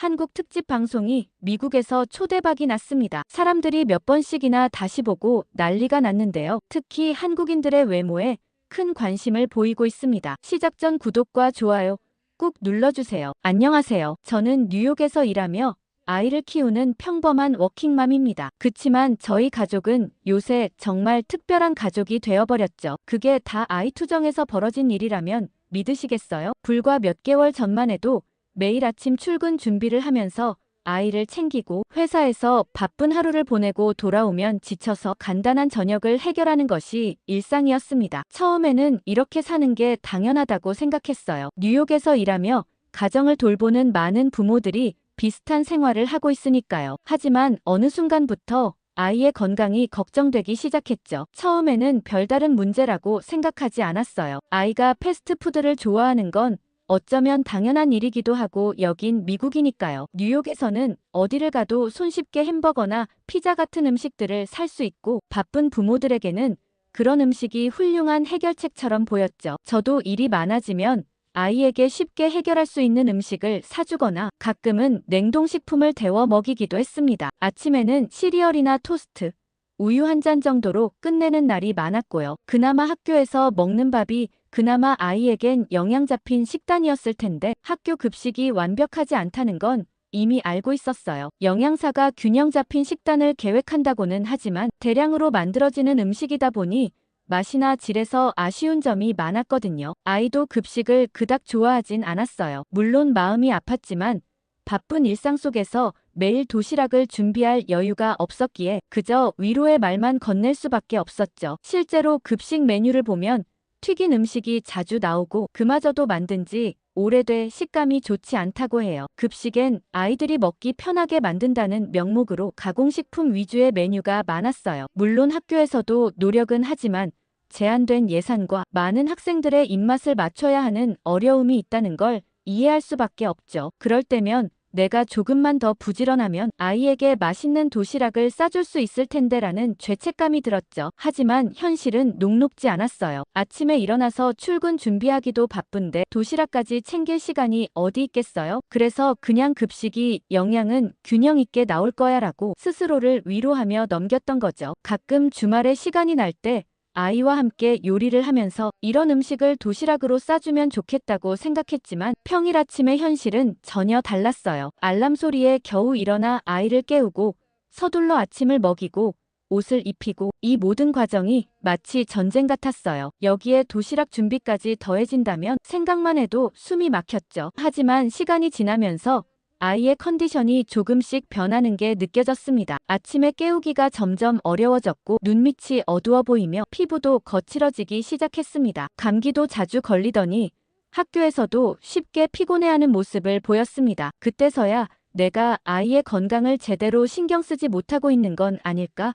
한국 특집 방송이 미국에서 초대박이 났습니다. 사람들이 몇 번씩이나 다시 보고 난리가 났는데요. 특히 한국인들의 외모에 큰 관심을 보이고 있습니다. 시작 전 구독과 좋아요 꾹 눌러주세요. 안녕하세요. 저는 뉴욕에서 일하며 아이를 키우는 평범한 워킹맘입니다. 그치만 저희 가족은 요새 정말 특별한 가족이 되어버렸죠. 그게 다 아이 투정에서 벌어진 일이라면 믿으시겠어요? 불과 몇 개월 전만 해도 매일 아침 출근 준비를 하면서 아이를 챙기고 회사에서 바쁜 하루를 보내고 돌아오면 지쳐서 간단한 저녁을 해결하는 것이 일상이었습니다. 처음에는 이렇게 사는 게 당연하다고 생각했어요. 뉴욕에서 일하며 가정을 돌보는 많은 부모들이 비슷한 생활을 하고 있으니까요. 하지만 어느 순간부터 아이의 건강이 걱정되기 시작했죠. 처음에는 별다른 문제라고 생각하지 않았어요. 아이가 패스트푸드를 좋아하는 건 어쩌면 당연한 일이기도 하고 여긴 미국이니까요. 뉴욕에서는 어디를 가도 손쉽게 햄버거나 피자 같은 음식들을 살 수 있고 바쁜 부모들에게는 그런 음식이 훌륭한 해결책처럼 보였죠. 저도 일이 많아지면 아이에게 쉽게 해결할 수 있는 음식을 사주거나 가끔은 냉동식품을 데워 먹이기도 했습니다. 아침에는 시리얼이나 토스트, 우유 한 잔 정도로 끝내는 날이 많았고요. 그나마 학교에서 먹는 밥이 그나마 아이에겐 영양 잡힌 식단이었을 텐데 학교 급식이 완벽하지 않다는 건 이미 알고 있었어요. 영양사가 균형 잡힌 식단을 계획한다고는 하지만 대량으로 만들어지는 음식이다 보니 맛이나 질에서 아쉬운 점이 많았거든요. 아이도 급식을 그닥 좋아하진 않았어요. 물론 마음이 아팠지만 바쁜 일상 속에서 매일 도시락을 준비할 여유가 없었기에 그저 위로의 말만 건넬 수밖에 없었죠. 실제로 급식 메뉴를 보면 튀긴 음식이 자주 나오고 그마저도 만든 지 오래돼 식감이 좋지 않다고 해요. 급식엔 아이들이 먹기 편하게 만든다는 명목으로 가공식품 위주의 메뉴가 많았어요. 물론 학교에서도 노력은 하지만 제한된 예산과 많은 학생들의 입맛을 맞춰야 하는 어려움이 있다는 걸 이해할 수밖에 없죠. 그럴 때면 내가 조금만 더 부지런하면 아이에게 맛있는 도시락을 싸줄 수 있을 텐데라는 죄책감이 들었죠. 하지만 현실은 녹록지 않았어요. 아침에 일어나서 출근 준비하기도 바쁜데 도시락까지 챙길 시간이 어디 있겠어요? 그래서 그냥 급식이 영양은 균형 있게 나올 거야 라고 스스로를 위로하며 넘겼던 거죠. 가끔 주말에 시간이 날 때 아이와 함께 요리를 하면서 이런 음식을 도시락으로 싸주면 좋겠다고 생각했지만 평일 아침의 현실은 전혀 달랐어요. 알람 소리에 겨우 일어나 아이를 깨우고 서둘러 아침을 먹이고 옷을 입히고 이 모든 과정이 마치 전쟁 같았어요. 여기에 도시락 준비까지 더해진다면 생각만 해도 숨이 막혔죠. 하지만 시간이 지나면서 아이의 컨디션이 조금씩 변하는 게 느껴졌습니다. 아침에 깨우기가 점점 어려워졌고 눈밑이 어두워 보이며 피부도 거칠어지기 시작했습니다. 감기도 자주 걸리더니 학교에서도 쉽게 피곤해하는 모습을 보였습니다. 그때서야 내가 아이의 건강을 제대로 신경 쓰지 못하고 있는 건 아닐까?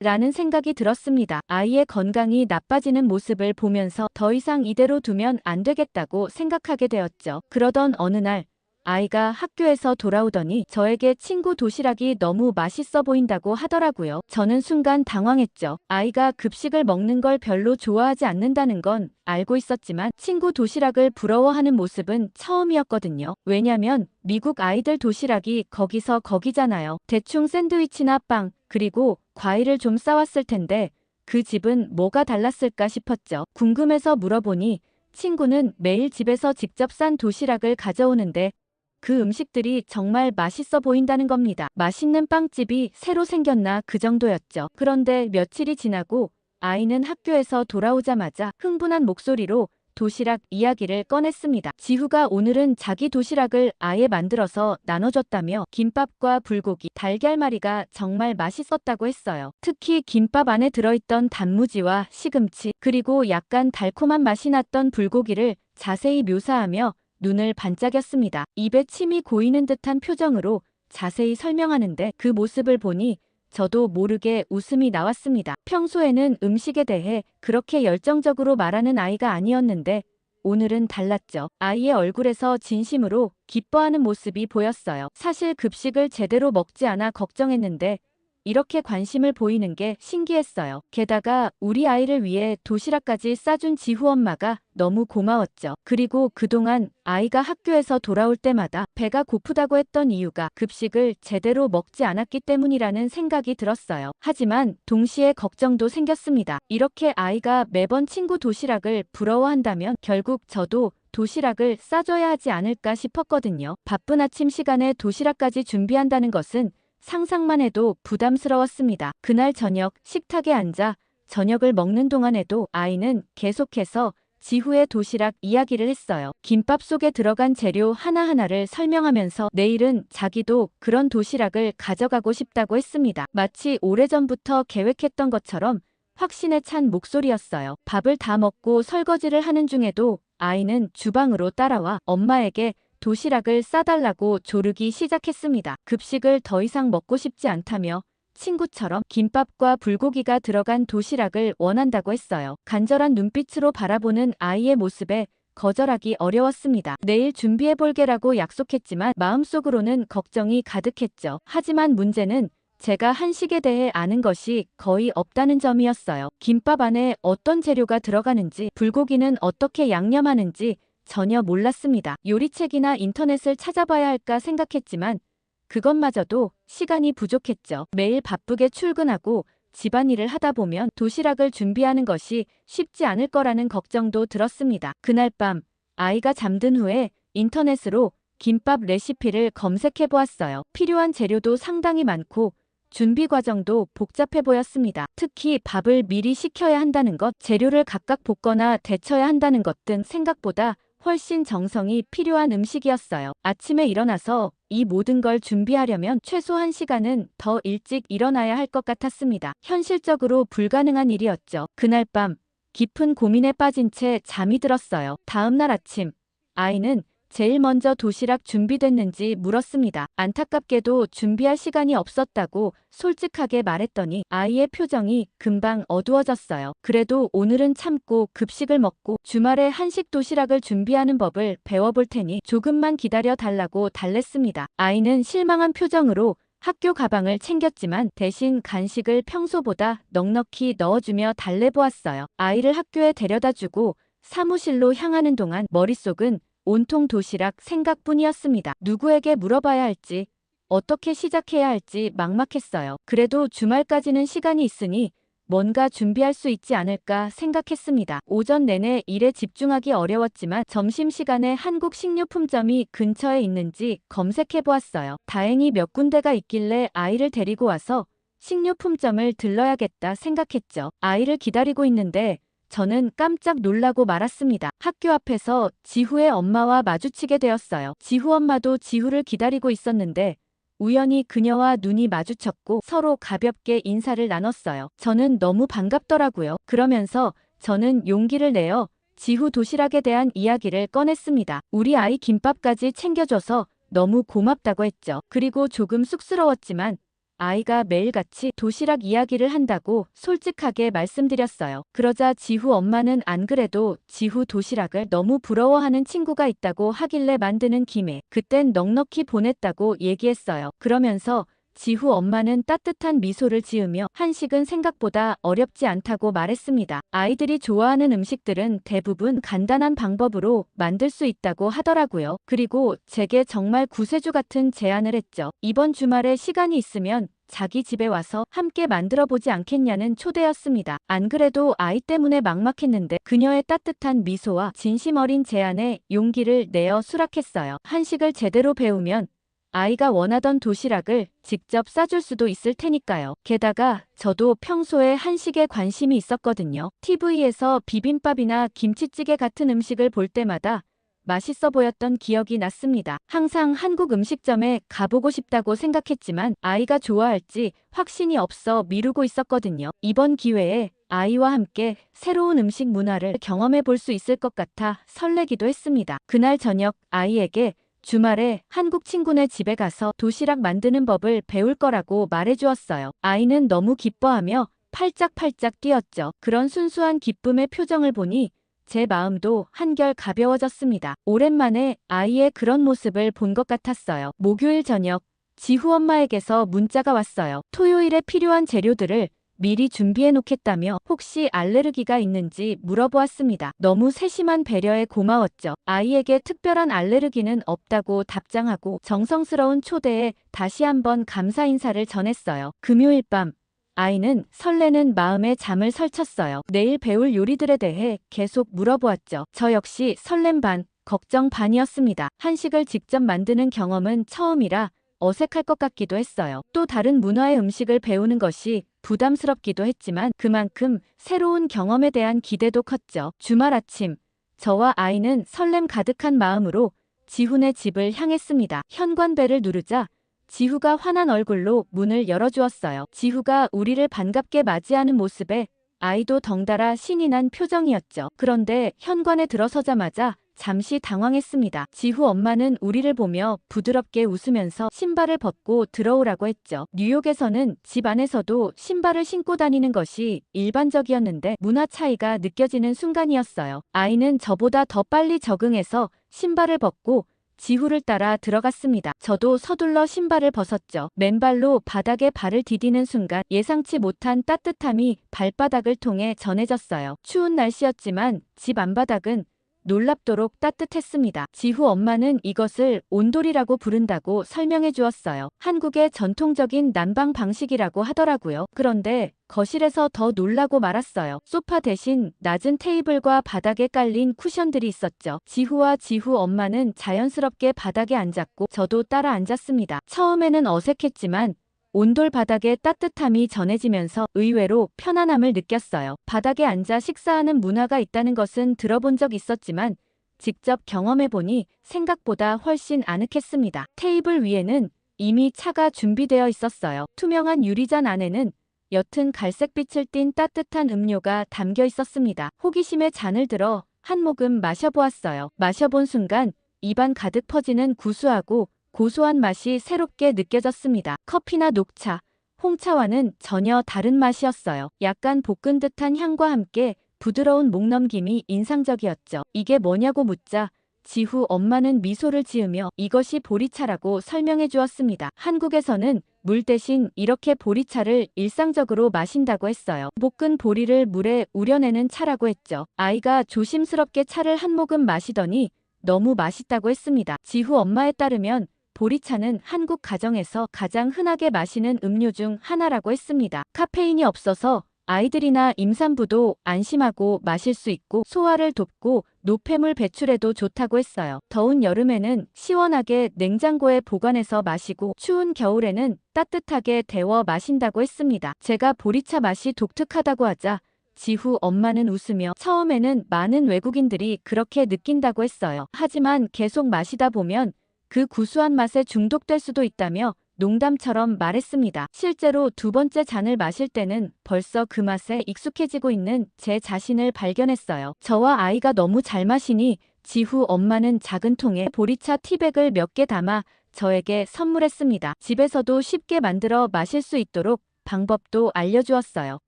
라는 생각이 들었습니다. 아이의 건강이 나빠지는 모습을 보면서 더 이상 이대로 두면 안 되겠다고 생각하게 되었죠. 그러던 어느 날 아이가 학교에서 돌아오더니 저에게 친구 도시락이 너무 맛있어 보인다고 하더라고요. 저는 순간 당황했죠. 아이가 급식을 먹는 걸 별로 좋아하지 않는다는 건 알고 있었지만 친구 도시락을 부러워하는 모습은 처음이었거든요. 왜냐면 미국 아이들 도시락이 거기서 거기잖아요. 대충 샌드위치나 빵, 그리고 과일을 좀 싸왔을 텐데 그 집은 뭐가 달랐을까 싶었죠. 궁금해서 물어보니 친구는 매일 집에서 직접 싼 도시락을 가져오는데 그 음식들이 정말 맛있어 보인다는 겁니다. 맛있는 빵집이 새로 생겼나 그 정도였죠. 그런데 며칠이 지나고 아이는 학교에서 돌아오자마자 흥분한 목소리로 도시락 이야기를 꺼냈습니다. 지후가 오늘은 자기 도시락을 아예 만들어서 나눠줬다며 김밥과 불고기, 달걀말이가 정말 맛있었다고 했어요. 특히 김밥 안에 들어있던 단무지와 시금치, 그리고 약간 달콤한 맛이 났던 불고기를 자세히 묘사하며 눈을 반짝였습니다. 입에 침이 고이는 듯한 표정으로 자세히 설명하는데 그 모습을 보니 저도 모르게 웃음이 나왔습니다. 평소에는 음식에 대해 그렇게 열정적으로 말하는 아이가 아니었는데 오늘은 달랐죠. 아이의 얼굴에서 진심으로 기뻐하는 모습이 보였어요. 사실 급식을 제대로 먹지 않아 걱정했는데 이렇게 관심을 보이는 게 신기했어요. 게다가 우리 아이를 위해 도시락까지 싸준 지후 엄마가 너무 고마웠죠. 그리고 그동안 아이가 학교에서 돌아올 때마다 배가 고프다고 했던 이유가 급식을 제대로 먹지 않았기 때문이라는 생각이 들었어요. 하지만 동시에 걱정도 생겼습니다. 이렇게 아이가 매번 친구 도시락을 부러워한다면 결국 저도 도시락을 싸줘야 하지 않을까 싶었거든요. 바쁜 아침 시간에 도시락까지 준비한다는 것은 상상만 해도 부담스러웠습니다. 그날 저녁 식탁에 앉아 저녁을 먹는 동안에도 아이는 계속해서 지후의 도시락 이야기를 했어요. 김밥 속에 들어간 재료 하나하나를 설명하면서 내일은 자기도 그런 도시락을 가져가고 싶다고 했습니다. 마치 오래전부터 계획했던 것처럼 확신에 찬 목소리였어요. 밥을 다 먹고 설거지를 하는 중에도 아이는 주방으로 따라와 엄마에게 도시락을 싸달라고 조르기 시작했습니다. 급식을 더 이상 먹고 싶지 않다며 친구처럼 김밥과 불고기가 들어간 도시락을 원한다고 했어요. 간절한 눈빛으로 바라보는 아이의 모습에 거절하기 어려웠습니다. 내일 준비해볼게라고 약속했지만 마음속으로는 걱정이 가득했죠. 하지만 문제는 제가 한식에 대해 아는 것이 거의 없다는 점이었어요. 김밥 안에 어떤 재료가 들어가는지, 불고기는 어떻게 양념하는지 전혀 몰랐습니다. 요리책이나 인터넷을 찾아봐야 할까 생각했지만 그것마저도 시간이 부족했죠. 매일 바쁘게 출근하고 집안일을 하다 보면 도시락을 준비하는 것이 쉽지 않을 거라는 걱정도 들었습니다. 그날 밤 아이가 잠든 후에 인터넷으로 김밥 레시피를 검색해 보았어요. 필요한 재료도 상당히 많고 준비 과정도 복잡해 보였습니다. 특히 밥을 미리 식혀야 한다는 것, 재료를 각각 볶거나 데쳐야 한다는 것 등 생각보다 훨씬 정성이 필요한 음식이었어요. 아침에 일어나서 이 모든 걸 준비하려면 최소 1시간은 더 일찍 일어나야 할 것 같았습니다. 현실적으로 불가능한 일이었죠. 그날 밤 깊은 고민에 빠진 채 잠이 들었어요. 다음 날 아침 아이는 제일 먼저 도시락 준비됐는지 물었습니다. 안타깝게도 준비할 시간이 없었다고 솔직하게 말했더니 아이의 표정이 금방 어두워졌어요. 그래도 오늘은 참고 급식을 먹고 주말에 한식 도시락을 준비하는 법을 배워볼 테니 조금만 기다려 달라고 달랬습니다. 아이는 실망한 표정으로 학교 가방을 챙겼지만 대신 간식을 평소보다 넉넉히 넣어주며 달래보았어요. 아이를 학교에 데려다주고 사무실로 향하는 동안 머릿속은 온통 도시락 생각뿐이었습니다. 누구에게 물어봐야 할지, 어떻게 시작해야 할지 막막했어요. 그래도 주말까지는 시간이 있으니 뭔가 준비할 수 있지 않을까 생각했습니다. 오전 내내 일에 집중하기 어려웠지만 점심시간에 한국 식료품점이 근처에 있는지 검색해 보았어요. 다행히 몇 군데가 있길래 아이를 데리고 와서 식료품점을 들러야겠다 생각했죠. 아이를 기다리고 있는데 저는 깜짝 놀라고 말았습니다. 학교 앞에서 지후의 엄마와 마주치게 되었어요. 지후 엄마도 지후를 기다리고 있었는데 우연히 그녀와 눈이 마주쳤고 서로 가볍게 인사를 나눴어요. 저는 너무 반갑더라고요. 그러면서 저는 용기를 내어 지후 도시락에 대한 이야기를 꺼냈습니다. 우리 아이 김밥까지 챙겨줘서 너무 고맙다고 했죠. 그리고 조금 쑥스러웠지만 아이가 매일같이 도시락 이야기를 한다고 솔직하게 말씀드렸어요. 그러자 지후 엄마는 안 그래도 지후 도시락을 너무 부러워하는 친구가 있다고 하길래 만드는 김에 그땐 넉넉히 보냈다고 얘기했어요. 그러면서 지후 엄마는 따뜻한 미소를 지으며 한식은 생각보다 어렵지 않다고 말했습니다. 아이들이 좋아하는 음식들은 대부분 간단한 방법으로 만들 수 있다고 하더라고요. 그리고 제게 정말 구세주 같은 제안을 했죠. 이번 주말에 시간이 있으면 자기 집에 와서 함께 만들어보지 않겠냐는 초대였습니다. 안 그래도 아이 때문에 막막했는데 그녀의 따뜻한 미소와 진심 어린 제안에 용기를 내어 수락했어요. 한식을 제대로 배우면 아이가 원하던 도시락을 직접 싸줄 수도 있을 테니까요. 게다가 저도 평소에 한식에 관심이 있었거든요. TV에서 비빔밥이나 김치찌개 같은 음식을 볼 때마다 맛있어 보였던 기억이 났습니다. 항상 한국 음식점에 가보고 싶다고 생각했지만 아이가 좋아할지 확신이 없어 미루고 있었거든요. 이번 기회에 아이와 함께 새로운 음식 문화를 경험해 볼 수 있을 것 같아 설레기도 했습니다. 그날 저녁 아이에게 주말에 한국 친구네 집에 가서 도시락 만드는 법을 배울 거라고 말해주었어요. 아이는 너무 기뻐하며 팔짝팔짝 뛰었죠. 그런 순수한 기쁨의 표정을 보니 제 마음도 한결 가벼워졌습니다. 오랜만에 아이의 그런 모습을 본 것 같았어요. 목요일 저녁 지후 엄마에게서 문자가 왔어요. 토요일에 필요한 재료들을 미리 준비해 놓겠다며 혹시 알레르기가 있는지 물어보았습니다. 너무 세심한 배려에 고마웠죠. 아이에게 특별한 알레르기는 없다고 답장하고 정성스러운 초대에 다시 한번 감사 인사를 전했어요. 금요일 밤 아이는 설레는 마음에 잠을 설쳤어요. 내일 배울 요리들에 대해 계속 물어보았죠. 저 역시 설렘 반, 걱정 반이었습니다. 한식을 직접 만드는 경험은 처음이라 어색할 것 같기도 했어요. 또 다른 문화의 음식을 배우는 것이 부담스럽기도 했지만 그만큼 새로운 경험에 대한 기대도 컸죠. 주말 아침, 저와 아이는 설렘 가득한 마음으로 지훈의 집을 향했습니다. 현관벨을 누르자 지후가 환한 얼굴로 문을 열어주었어요. 지후가 우리를 반갑게 맞이하는 모습에 아이도 덩달아 신이 난 표정이었죠. 그런데 현관에 들어서자마자 잠시 당황했습니다. 지후 엄마는 우리를 보며 부드럽게 웃으면서 신발을 벗고 들어오라고 했죠. 뉴욕에서는 집 안에서도 신발을 신고 다니는 것이 일반적이었는데 문화 차이가 느껴지는 순간이었어요. 아이는 저보다 더 빨리 적응해서 신발을 벗고 지후를 따라 들어갔습니다. 저도 서둘러 신발을 벗었죠. 맨발로 바닥에 발을 디디는 순간 예상치 못한 따뜻함이 발바닥을 통해 전해졌어요. 추운 날씨였지만 집 안바닥은 놀랍도록 따뜻했습니다. 지후 엄마는 이것을 온돌이라고 부른다고 설명해 주었어요. 한국의 전통적인 난방 방식이라고 하더라고요. 그런데 거실에서 더 놀라고 말았어요. 소파 대신 낮은 테이블과 바닥에 깔린 쿠션들이 있었죠. 지후와 지후 엄마는 자연스럽게 바닥에 앉았고 저도 따라 앉았습니다. 처음에는 어색했지만 온돌 바닥의 따뜻함이 전해지면서 의외로 편안함을 느꼈어요. 바닥에 앉아 식사하는 문화가 있다는 것은 들어본 적 있었지만 직접 경험해보니 생각보다 훨씬 아늑했습니다. 테이블 위에는 이미 차가 준비되어 있었어요. 투명한 유리잔 안에는 옅은 갈색빛을 띤 따뜻한 음료가 담겨 있었습니다. 호기심에 잔을 들어 한 모금 마셔보았어요. 마셔본 순간 입안 가득 퍼지는 구수하고 고소한 맛이 새롭게 느껴졌습니다. 커피나 녹차, 홍차와는 전혀 다른 맛이었어요. 약간 볶은 듯한 향과 함께 부드러운 목넘김이 인상적이었죠. 이게 뭐냐고 묻자 지후 엄마는 미소를 지으며 이것이 보리차라고 설명해 주었습니다. 한국에서는 물 대신 이렇게 보리차를 일상적으로 마신다고 했어요. 볶은 보리를 물에 우려내는 차라고 했죠. 아이가 조심스럽게 차를 한 모금 마시더니 너무 맛있다고 했습니다. 지후 엄마에 따르면 보리차는 한국 가정에서 가장 흔하게 마시는 음료 중 하나라고 했습니다. 카페인이 없어서 아이들이나 임산부도 안심하고 마실 수 있고 소화를 돕고 노폐물 배출에도 좋다고 했어요. 더운 여름에는 시원하게 냉장고에 보관해서 마시고 추운 겨울에는 따뜻하게 데워 마신다고 했습니다. 제가 보리차 맛이 독특하다고 하자 지후 엄마는 웃으며 처음에는 많은 외국인들이 그렇게 느낀다고 했어요. 하지만 계속 마시다 보면 그 구수한 맛에 중독될 수도 있다며 농담처럼 말했습니다. 실제로 두 번째 잔을 마실 때는 벌써 그 맛에 익숙해지고 있는 제 자신을 발견했어요. 저와 아이가 너무 잘 마시니 지후 엄마는 작은 통에 보리차 티백을 몇 개 담아 저에게 선물했습니다. 집에서도 쉽게 만들어 마실 수 있도록 방법도 알려주었어요.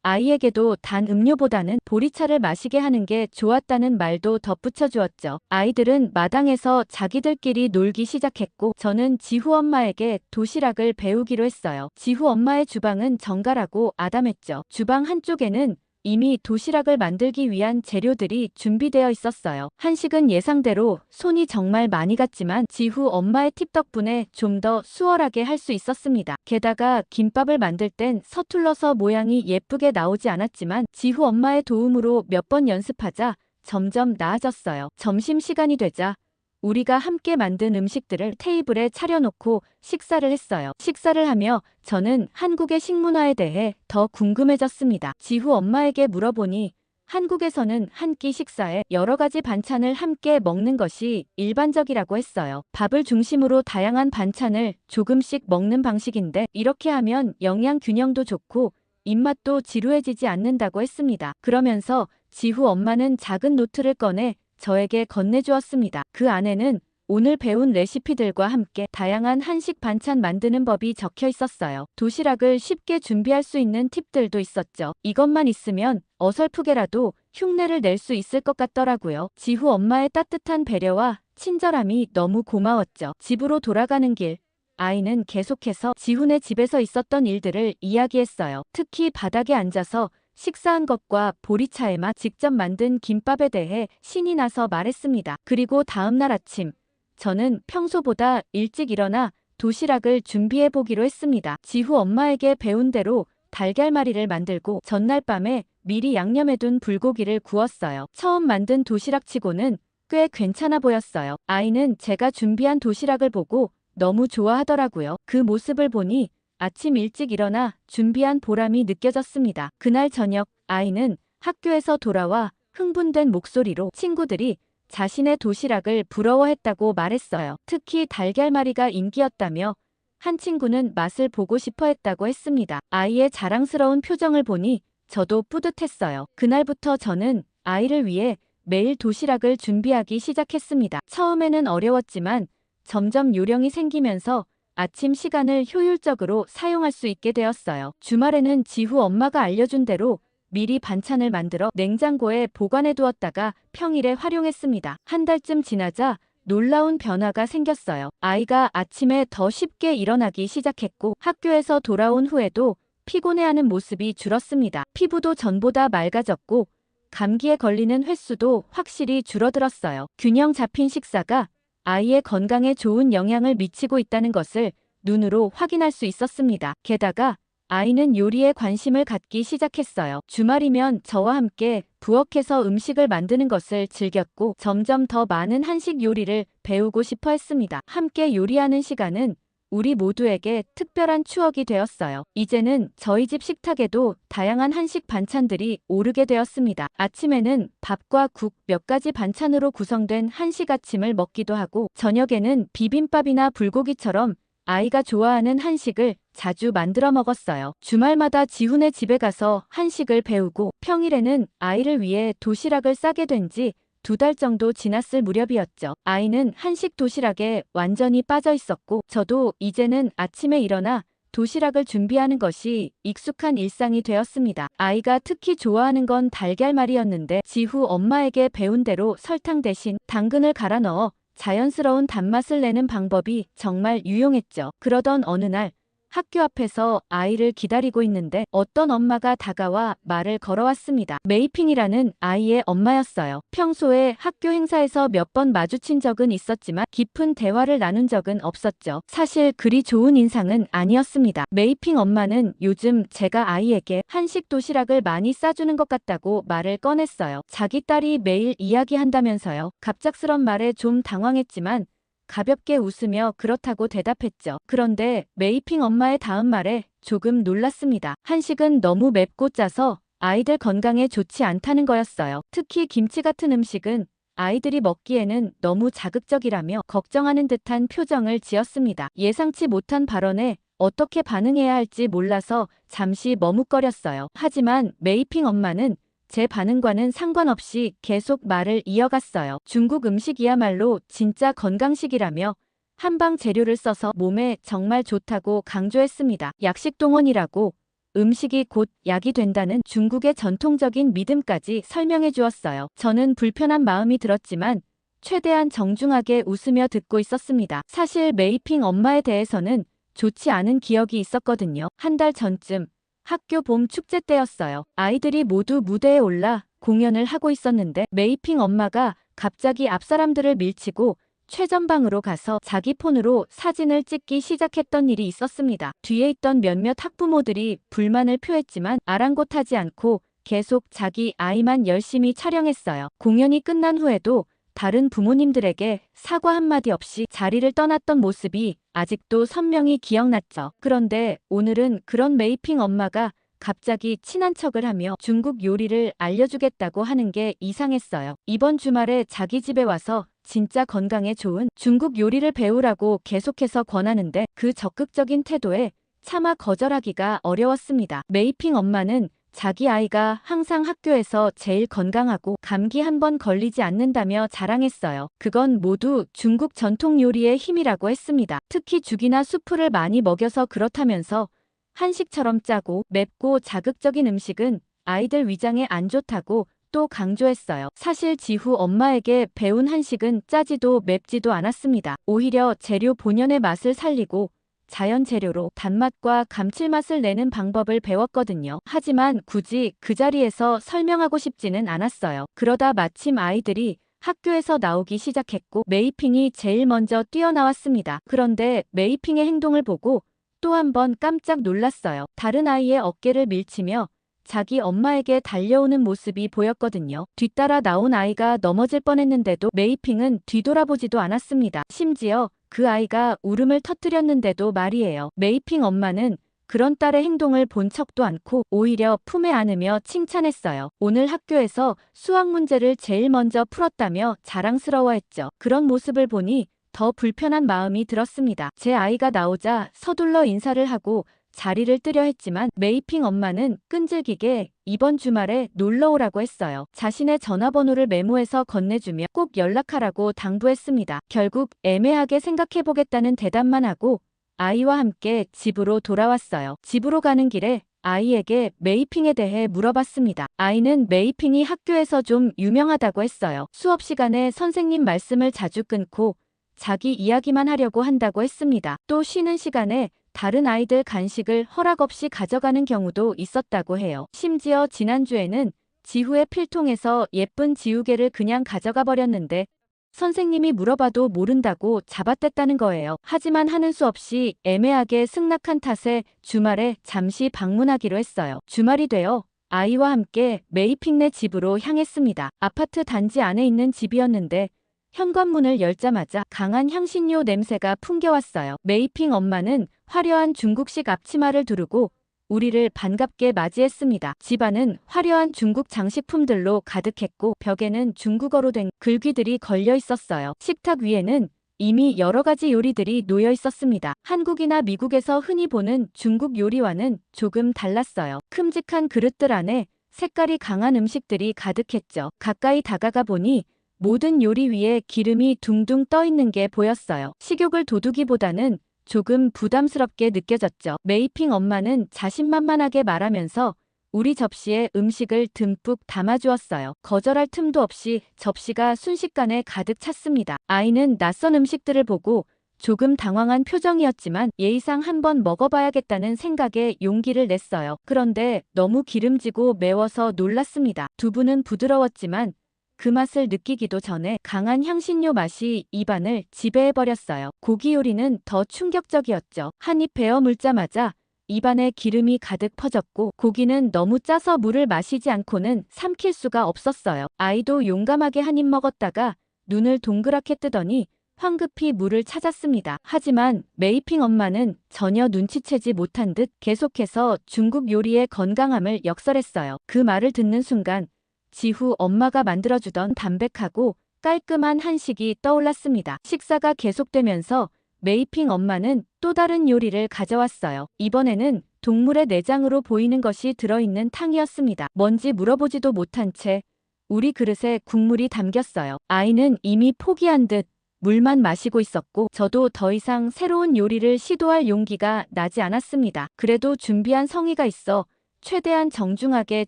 아이에게도 단 음료보다는 보리차를 마시게 하는 게 좋았다는 말도 덧붙여 주었죠. 아이들은 마당에서 자기들끼리 놀기 시작했고 저는 지후 엄마에게 도시락을 배우기로 했어요. 지후 엄마의 주방은 정갈하고 아담했죠. 주방 한쪽에는 이미 도시락을 만들기 위한 재료들이 준비되어 있었어요. 한식은 예상대로 손이 정말 많이 갔지만 지후 엄마의 팁 덕분에 좀 더 수월하게 할 수 있었습니다. 게다가 김밥을 만들 땐 서툴러서 모양이 예쁘게 나오지 않았지만 지후 엄마의 도움으로 몇 번 연습하자 점점 나아졌어요. 점심시간이 되자 우리가 함께 만든 음식들을 테이블에 차려놓고 식사를 했어요. 식사를 하며 저는 한국의 식문화에 대해 더 궁금해졌습니다. 지후 엄마에게 물어보니 한국에서는 한 끼 식사에 여러 가지 반찬을 함께 먹는 것이 일반적이라고 했어요. 밥을 중심으로 다양한 반찬을 조금씩 먹는 방식인데 이렇게 하면 영양 균형도 좋고 입맛도 지루해지지 않는다고 했습니다. 그러면서 지후 엄마는 작은 노트를 꺼내 저에게 건네주었습니다. 그 안에는 오늘 배운 레시피들과 함께 다양한 한식 반찬 만드는 법이 적혀 있었어요. 도시락을 쉽게 준비할 수 있는 팁들도 있었죠. 이것만 있으면 어설프게라도 흉내를 낼 수 있을 것 같더라고요. 지후 엄마의 따뜻한 배려와 친절함이 너무 고마웠죠. 집으로 돌아가는 길, 아이는 계속해서 지훈의 집에서 있었던 일들을 이야기했어요. 특히 바닥에 앉아서 식사한 것과 보리차에만 직접 만든 김밥에 대해 신이 나서 말했습니다. 그리고 다음날 아침, 저는 평소보다 일찍 일어나 도시락을 준비해 보기로 했습니다. 지후 엄마에게 배운 대로 달걀말이를 만들고 전날 밤에 미리 양념해둔 불고기를 구웠어요. 처음 만든 도시락치고는 꽤 괜찮아 보였어요. 아이는 제가 준비한 도시락을 보고 너무 좋아하더라고요. 그 모습을 보니 아침 일찍 일어나 준비한 보람이 느껴졌습니다. 그날 저녁 아이는 학교에서 돌아와 흥분된 목소리로 친구들이 자신의 도시락을 부러워했다고 말했어요. 특히 달걀말이가 인기였다며 한 친구는 맛을 보고 싶어 했다고 했습니다. 아이의 자랑스러운 표정을 보니 저도 뿌듯했어요. 그날부터 저는 아이를 위해 매일 도시락을 준비하기 시작했습니다. 처음에는 어려웠지만 점점 요령이 생기면서 아침 시간을 효율적으로 사용할 수 있게 되었어요. 주말에는 지후 엄마가 알려준 대로 미리 반찬을 만들어 냉장고에 보관해 두었다가 평일에 활용했습니다. 한 달쯤 지나자 놀라운 변화가 생겼어요. 아이가 아침에 더 쉽게 일어나기 시작했고 학교에서 돌아온 후에도 피곤해하는 모습이 줄었습니다. 피부도 전보다 맑아졌고 감기에 걸리는 횟수도 확실히 줄어들었어요. 균형 잡힌 식사가 아이의 건강에 좋은 영향을 미치고 있다는 것을 눈으로 확인할 수 있었습니다. 게다가 아이는 요리에 관심을 갖기 시작했어요. 주말이면 저와 함께 부엌에서 음식을 만드는 것을 즐겼고 점점 더 많은 한식 요리를 배우고 싶어 했습니다. 함께 요리하는 시간은 우리 모두에게 특별한 추억이 되었어요. 이제는 저희 집 식탁에도 다양한 한식 반찬들이 오르게 되었습니다. 아침에는 밥과 국, 몇 가지 반찬으로 구성된 한식 아침을 먹기도 하고 저녁에는 비빔밥이나 불고기처럼 아이가 좋아하는 한식을 자주 만들어 먹었어요. 주말마다 지훈의 집에 가서 한식을 배우고 평일에는 아이를 위해 도시락을 싸게 된 지 2달 정도 지났을 무렵이었죠. 아이는 한식 도시락에 완전히 빠져 있었고 저도 이제는 아침에 일어나 도시락을 준비하는 것이 익숙한 일상이 되었습니다. 아이가 특히 좋아하는 건 달걀말이었는데 지후 엄마에게 배운 대로 설탕 대신 당근을 갈아 넣어 자연스러운 단맛을 내는 방법이 정말 유용했죠. 그러던 어느 날 학교 앞에서 아이를 기다리고 있는데 어떤 엄마가 다가와 말을 걸어왔습니다. 메이핑이라는 아이의 엄마였어요. 평소에 학교 행사에서 몇 번 마주친 적은 있었지만 깊은 대화를 나눈 적은 없었죠. 사실 그리 좋은 인상은 아니었습니다. 메이핑 엄마는 요즘 제가 아이에게 한식 도시락을 많이 싸주는 것 같다고 말을 꺼냈어요. 자기 딸이 매일 이야기한다면서요. 갑작스런 말에 좀 당황했지만 가볍게 웃으며 그렇다고 대답했죠. 그런데 메이핑 엄마의 다음 말에 조금 놀랐습니다. 한식은 너무 맵고 짜서 아이들 건강에 좋지 않다는 거였어요. 특히 김치 같은 음식은 아이들이 먹기에는 너무 자극적이라며 걱정하는 듯한 표정을 지었습니다. 예상치 못한 발언에 어떻게 반응해야 할지 몰라서 잠시 머뭇거렸어요. 하지만 메이핑 엄마는 제 반응과는 상관없이 계속 말을 이어갔어요. 중국 음식이야말로 진짜 건강식이라며 한방 재료를 써서 몸에 정말 좋다고 강조했습니다. 약식동원이라고 음식이 곧 약이 된다는 중국의 전통적인 믿음까지 설명해 주었어요. 저는 불편한 마음이 들었지만 최대한 정중하게 웃으며 듣고 있었습니다. 사실 메이핑 엄마에 대해서는 좋지 않은 기억이 있었거든요. 한 달 전쯤 학교 봄 축제 때였어요. 아이들이 모두 무대에 올라 공연을 하고 있었는데 메이핑 엄마가 갑자기 앞 사람들을 밀치고 최전방으로 가서 자기 폰으로 사진을 찍기 시작했던 일이 있었습니다. 뒤에 있던 몇몇 학부모들이 불만을 표했지만 아랑곳하지 않고 계속 자기 아이만 열심히 촬영했어요. 공연이 끝난 후에도 다른 부모님들에게 사과 한마디 없이 자리를 떠났던 모습이 아직도 선명히 기억났죠. 그런데 오늘은 그런 메이핑 엄마가 갑자기 친한 척을 하며 중국 요리를 알려주겠다고 하는 게 이상했어요. 이번 주말에 자기 집에 와서 진짜 건강에 좋은 중국 요리를 배우라고 계속해서 권하는데 그 적극적인 태도에 차마 거절하기가 어려웠습니다. 메이핑 엄마는 자기 아이가 항상 학교에서 제일 건강하고 감기 한 번 걸리지 않는다며 자랑했어요. 그건 모두 중국 전통 요리의 힘이라고 했습니다. 특히 죽이나 수프를 많이 먹여서 그렇다면서 한식처럼 짜고 맵고 자극적인 음식은 아이들 위장에 안 좋다고 또 강조했어요. 사실 지후 엄마에게 배운 한식은 짜지도 맵지도 않았습니다. 오히려 재료 본연의 맛을 살리고 자연 재료로 단맛과 감칠맛을 내는 방법을 배웠거든요. 하지만 굳이 그 자리에서 설명하고 싶지는 않았어요. 그러다 마침 아이들이 학교에서 나오기 시작했고 메이핑이 제일 먼저 뛰어나왔습니다. 그런데 메이핑의 행동을 보고 또 한 번 깜짝 놀랐어요. 다른 아이의 어깨를 밀치며 자기 엄마에게 달려오는 모습이 보였거든요. 뒤따라 나온 아이가 넘어질 뻔했는데도 메이핑은 뒤돌아보지도 않았습니다. 심지어 그 아이가 울음을 터뜨렸는데도 말이에요. 메이핑 엄마는 그런 딸의 행동을 본 척도 않고 오히려 품에 안으며 칭찬했어요. 오늘 학교에서 수학 문제를 제일 먼저 풀었다며 자랑스러워했죠. 그런 모습을 보니 더 불편한 마음이 들었습니다. 제 아이가 나오자 서둘러 인사를 하고 자리를 뜨려 했지만 메이핑 엄마는 끈질기게 이번 주말에 놀러 오라고 했어요. 자신의 전화번호를 메모해서 건네주며 꼭 연락하라고 당부했습니다. 결국 애매하게 생각해보겠다는 대답만 하고 아이와 함께 집으로 돌아왔어요. 집으로 가는 길에 아이에게 메이핑에 대해 물어봤습니다. 아이는 메이핑이 학교에서 좀 유명하다고 했어요. 수업 시간에 선생님 말씀을 자주 끊고 자기 이야기만 하려고 한다고 했습니다. 또 쉬는 시간에 다른 아이들 간식을 허락 없이 가져가는 경우도 있었다고 해요. 심지어 지난주에는 지후의 필통에서 예쁜 지우개를 그냥 가져가 버렸는데 선생님이 물어봐도 모른다고 잡아댔다는 거예요. 하지만 하는 수 없이 애매하게 승낙한 탓에 주말에 잠시 방문하기로 했어요. 주말이 되어 아이와 함께 메이핑네 집으로 향했습니다. 아파트 단지 안에 있는 집이었는데 현관문을 열자마자 강한 향신료 냄새가 풍겨왔어요. 메이핑 엄마는 화려한 중국식 앞치마를 두르고 우리를 반갑게 맞이했습니다. 집안은 화려한 중국 장식품들로 가득했고 벽에는 중국어로 된 글귀들이 걸려 있었어요. 식탁 위에는 이미 여러 가지 요리들이 놓여 있었습니다. 한국이나 미국에서 흔히 보는 중국 요리와는 조금 달랐어요. 큼직한 그릇들 안에 색깔이 강한 음식들이 가득했죠. 가까이 다가가 보니 모든 요리 위에 기름이 둥둥 떠 있는 게 보였어요. 식욕을 돋우기보다는 조금 부담스럽게 느껴졌죠. 메이핑 엄마는 자신만만하게 말하면서 우리 접시에 음식을 듬뿍 담아주었어요. 거절할 틈도 없이 접시가 순식간에 가득 찼습니다. 아이는 낯선 음식들을 보고 조금 당황한 표정이었지만 예의상 한번 먹어봐야겠다는 생각에 용기를 냈어요. 그런데 너무 기름지고 매워서 놀랐습니다. 두부는 부드러웠지만 그 맛을 느끼기도 전에 강한 향신료 맛이 입안을 지배해버렸어요. 고기 요리는 더 충격적이었죠. 한 입 베어 물자마자 입안에 기름이 가득 퍼졌고 고기는 너무 짜서 물을 마시지 않고는 삼킬 수가 없었어요. 아이도 용감하게 한 입 먹었다가 눈을 동그랗게 뜨더니 황급히 물을 찾았습니다. 하지만 메이핑 엄마는 전혀 눈치채지 못한 듯 계속해서 중국 요리의 건강함을 역설했어요. 그 말을 듣는 순간 지후 엄마가 만들어주던 담백하고 깔끔한 한식이 떠올랐습니다. 식사가 계속되면서 메이핑 엄마는 또 다른 요리를 가져왔어요. 이번에는 동물의 내장으로 보이는 것이 들어있는 탕이었습니다. 뭔지 물어보지도 못한 채 우리 그릇에 국물이 담겼어요. 아이는 이미 포기한 듯 물만 마시고 있었고 저도 더 이상 새로운 요리를 시도할 용기가 나지 않았습니다. 그래도 준비한 성의가 있어 최대한 정중하게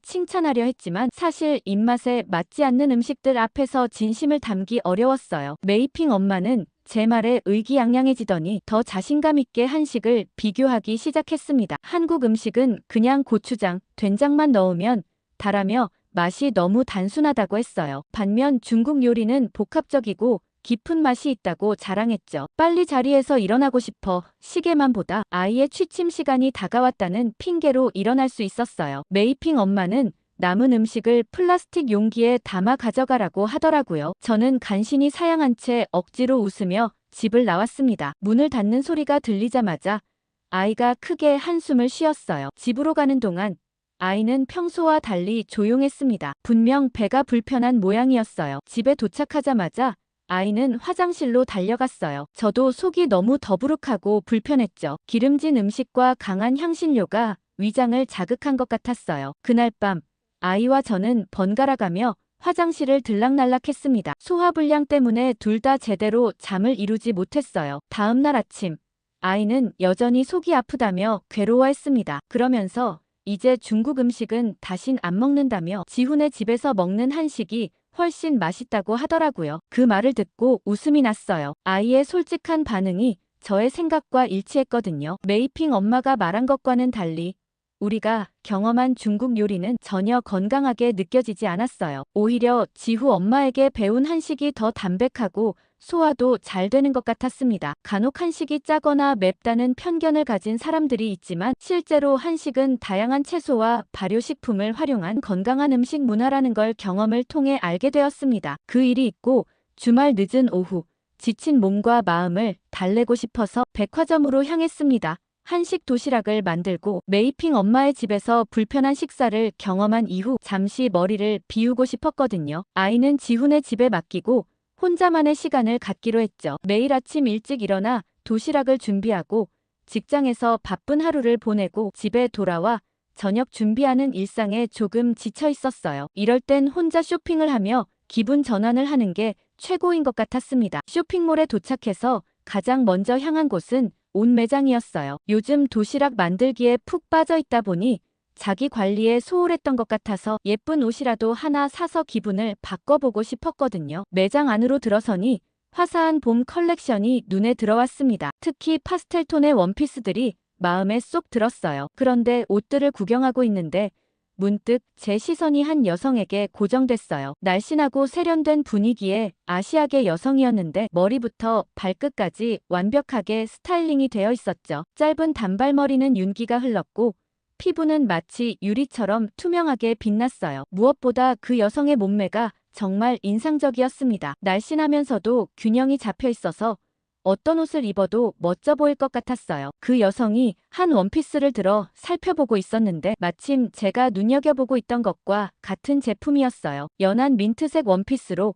칭찬하려 했지만 사실 입맛에 맞지 않는 음식들 앞에서 진심을 담기 어려웠어요. 메이핑 엄마는 제 말에 의기양양해지더니 더 자신감 있게 한식을 비교하기 시작했습니다. 한국 음식은 그냥 고추장, 된장만 넣으면 달하며 맛이 너무 단순하다고 했어요. 반면 중국 요리는 복합적이고 깊은 맛이 있다고 자랑했죠. 빨리 자리에서 일어나고 싶어 시계만 보다 아이의 취침 시간이 다가왔다는 핑계로 일어날 수 있었어요. 메이핑 엄마는 남은 음식을 플라스틱 용기에 담아 가져가라고 하더라고요. 저는 간신히 사양한 채 억지로 웃으며 집을 나왔습니다. 문을 닫는 소리가 들리자마자 아이가 크게 한숨을 쉬었어요. 집으로 가는 동안 아이는 평소와 달리 조용했습니다. 분명 배가 불편한 모양이었어요. 집에 도착하자마자 아이는 화장실로 달려갔어요. 저도 속이 너무 더부룩하고 불편했죠. 기름진 음식과 강한 향신료가 위장을 자극한 것 같았어요. 그날 밤 아이와 저는 번갈아가며 화장실을 들락날락했습니다. 소화불량 때문에 둘 다 제대로 잠을 이루지 못했어요. 다음 날 아침 아이는 여전히 속이 아프다며 괴로워했습니다. 그러면서 이제 중국 음식은 다신 안 먹는다며 지훈의 집에서 먹는 한식이 훨씬 맛있다고 하더라고요. 그 말을 듣고 웃음이 났어요. 아이의 솔직한 반응이 저의 생각과 일치했거든요. 메이핑 엄마가 말한 것과는 달리 우리가 경험한 중국 요리는 전혀 건강하게 느껴지지 않았어요. 오히려 지후 엄마에게 배운 한식이 더 담백하고 소화도 잘 되는 것 같았습니다. 간혹 한식이 짜거나 맵다는 편견을 가진 사람들이 있지만 실제로 한식은 다양한 채소와 발효식품을 활용한 건강한 음식 문화라는 걸 경험을 통해 알게 되었습니다. 그 일이 있고 주말 늦은 오후 지친 몸과 마음을 달래고 싶어서 백화점으로 향했습니다. 한식 도시락을 만들고 메이핑 엄마의 집에서 불편한 식사를 경험한 이후 잠시 머리를 비우고 싶었거든요. 아이는 지훈의 집에 맡기고 혼자만의 시간을 갖기로 했죠. 매일 아침 일찍 일어나 도시락을 준비하고 직장에서 바쁜 하루를 보내고 집에 돌아와 저녁 준비하는 일상에 조금 지쳐 있었어요. 이럴 땐 혼자 쇼핑을 하며 기분 전환을 하는 게 최고인 것 같았습니다. 쇼핑몰에 도착해서 가장 먼저 향한 곳은 옷 매장이었어요. 요즘 도시락 만들기에 푹 빠져 있다 보니 자기 관리에 소홀했던 것 같아서 예쁜 옷이라도 하나 사서 기분을 바꿔보고 싶었거든요. 매장 안으로 들어서니 화사한 봄 컬렉션이 눈에 들어왔습니다. 특히 파스텔톤의 원피스들이 마음에 쏙 들었어요. 그런데 옷들을 구경하고 있는데 문득 제 시선이 한 여성에게 고정됐어요. 날씬하고 세련된 분위기의 아시아계 여성이었는데 머리부터 발끝까지 완벽하게 스타일링이 되어 있었죠. 짧은 단발머리는 윤기가 흘렀고 피부는 마치 유리처럼 투명하게 빛났어요. 무엇보다 그 여성의 몸매가 정말 인상적이었습니다. 날씬하면서도 균형이 잡혀 있어서 어떤 옷을 입어도 멋져 보일 것 같았어요. 그 여성이 한 원피스를 들어 살펴보고 있었는데 마침 제가 눈여겨보고 있던 것과 같은 제품이었어요. 연한 민트색 원피스로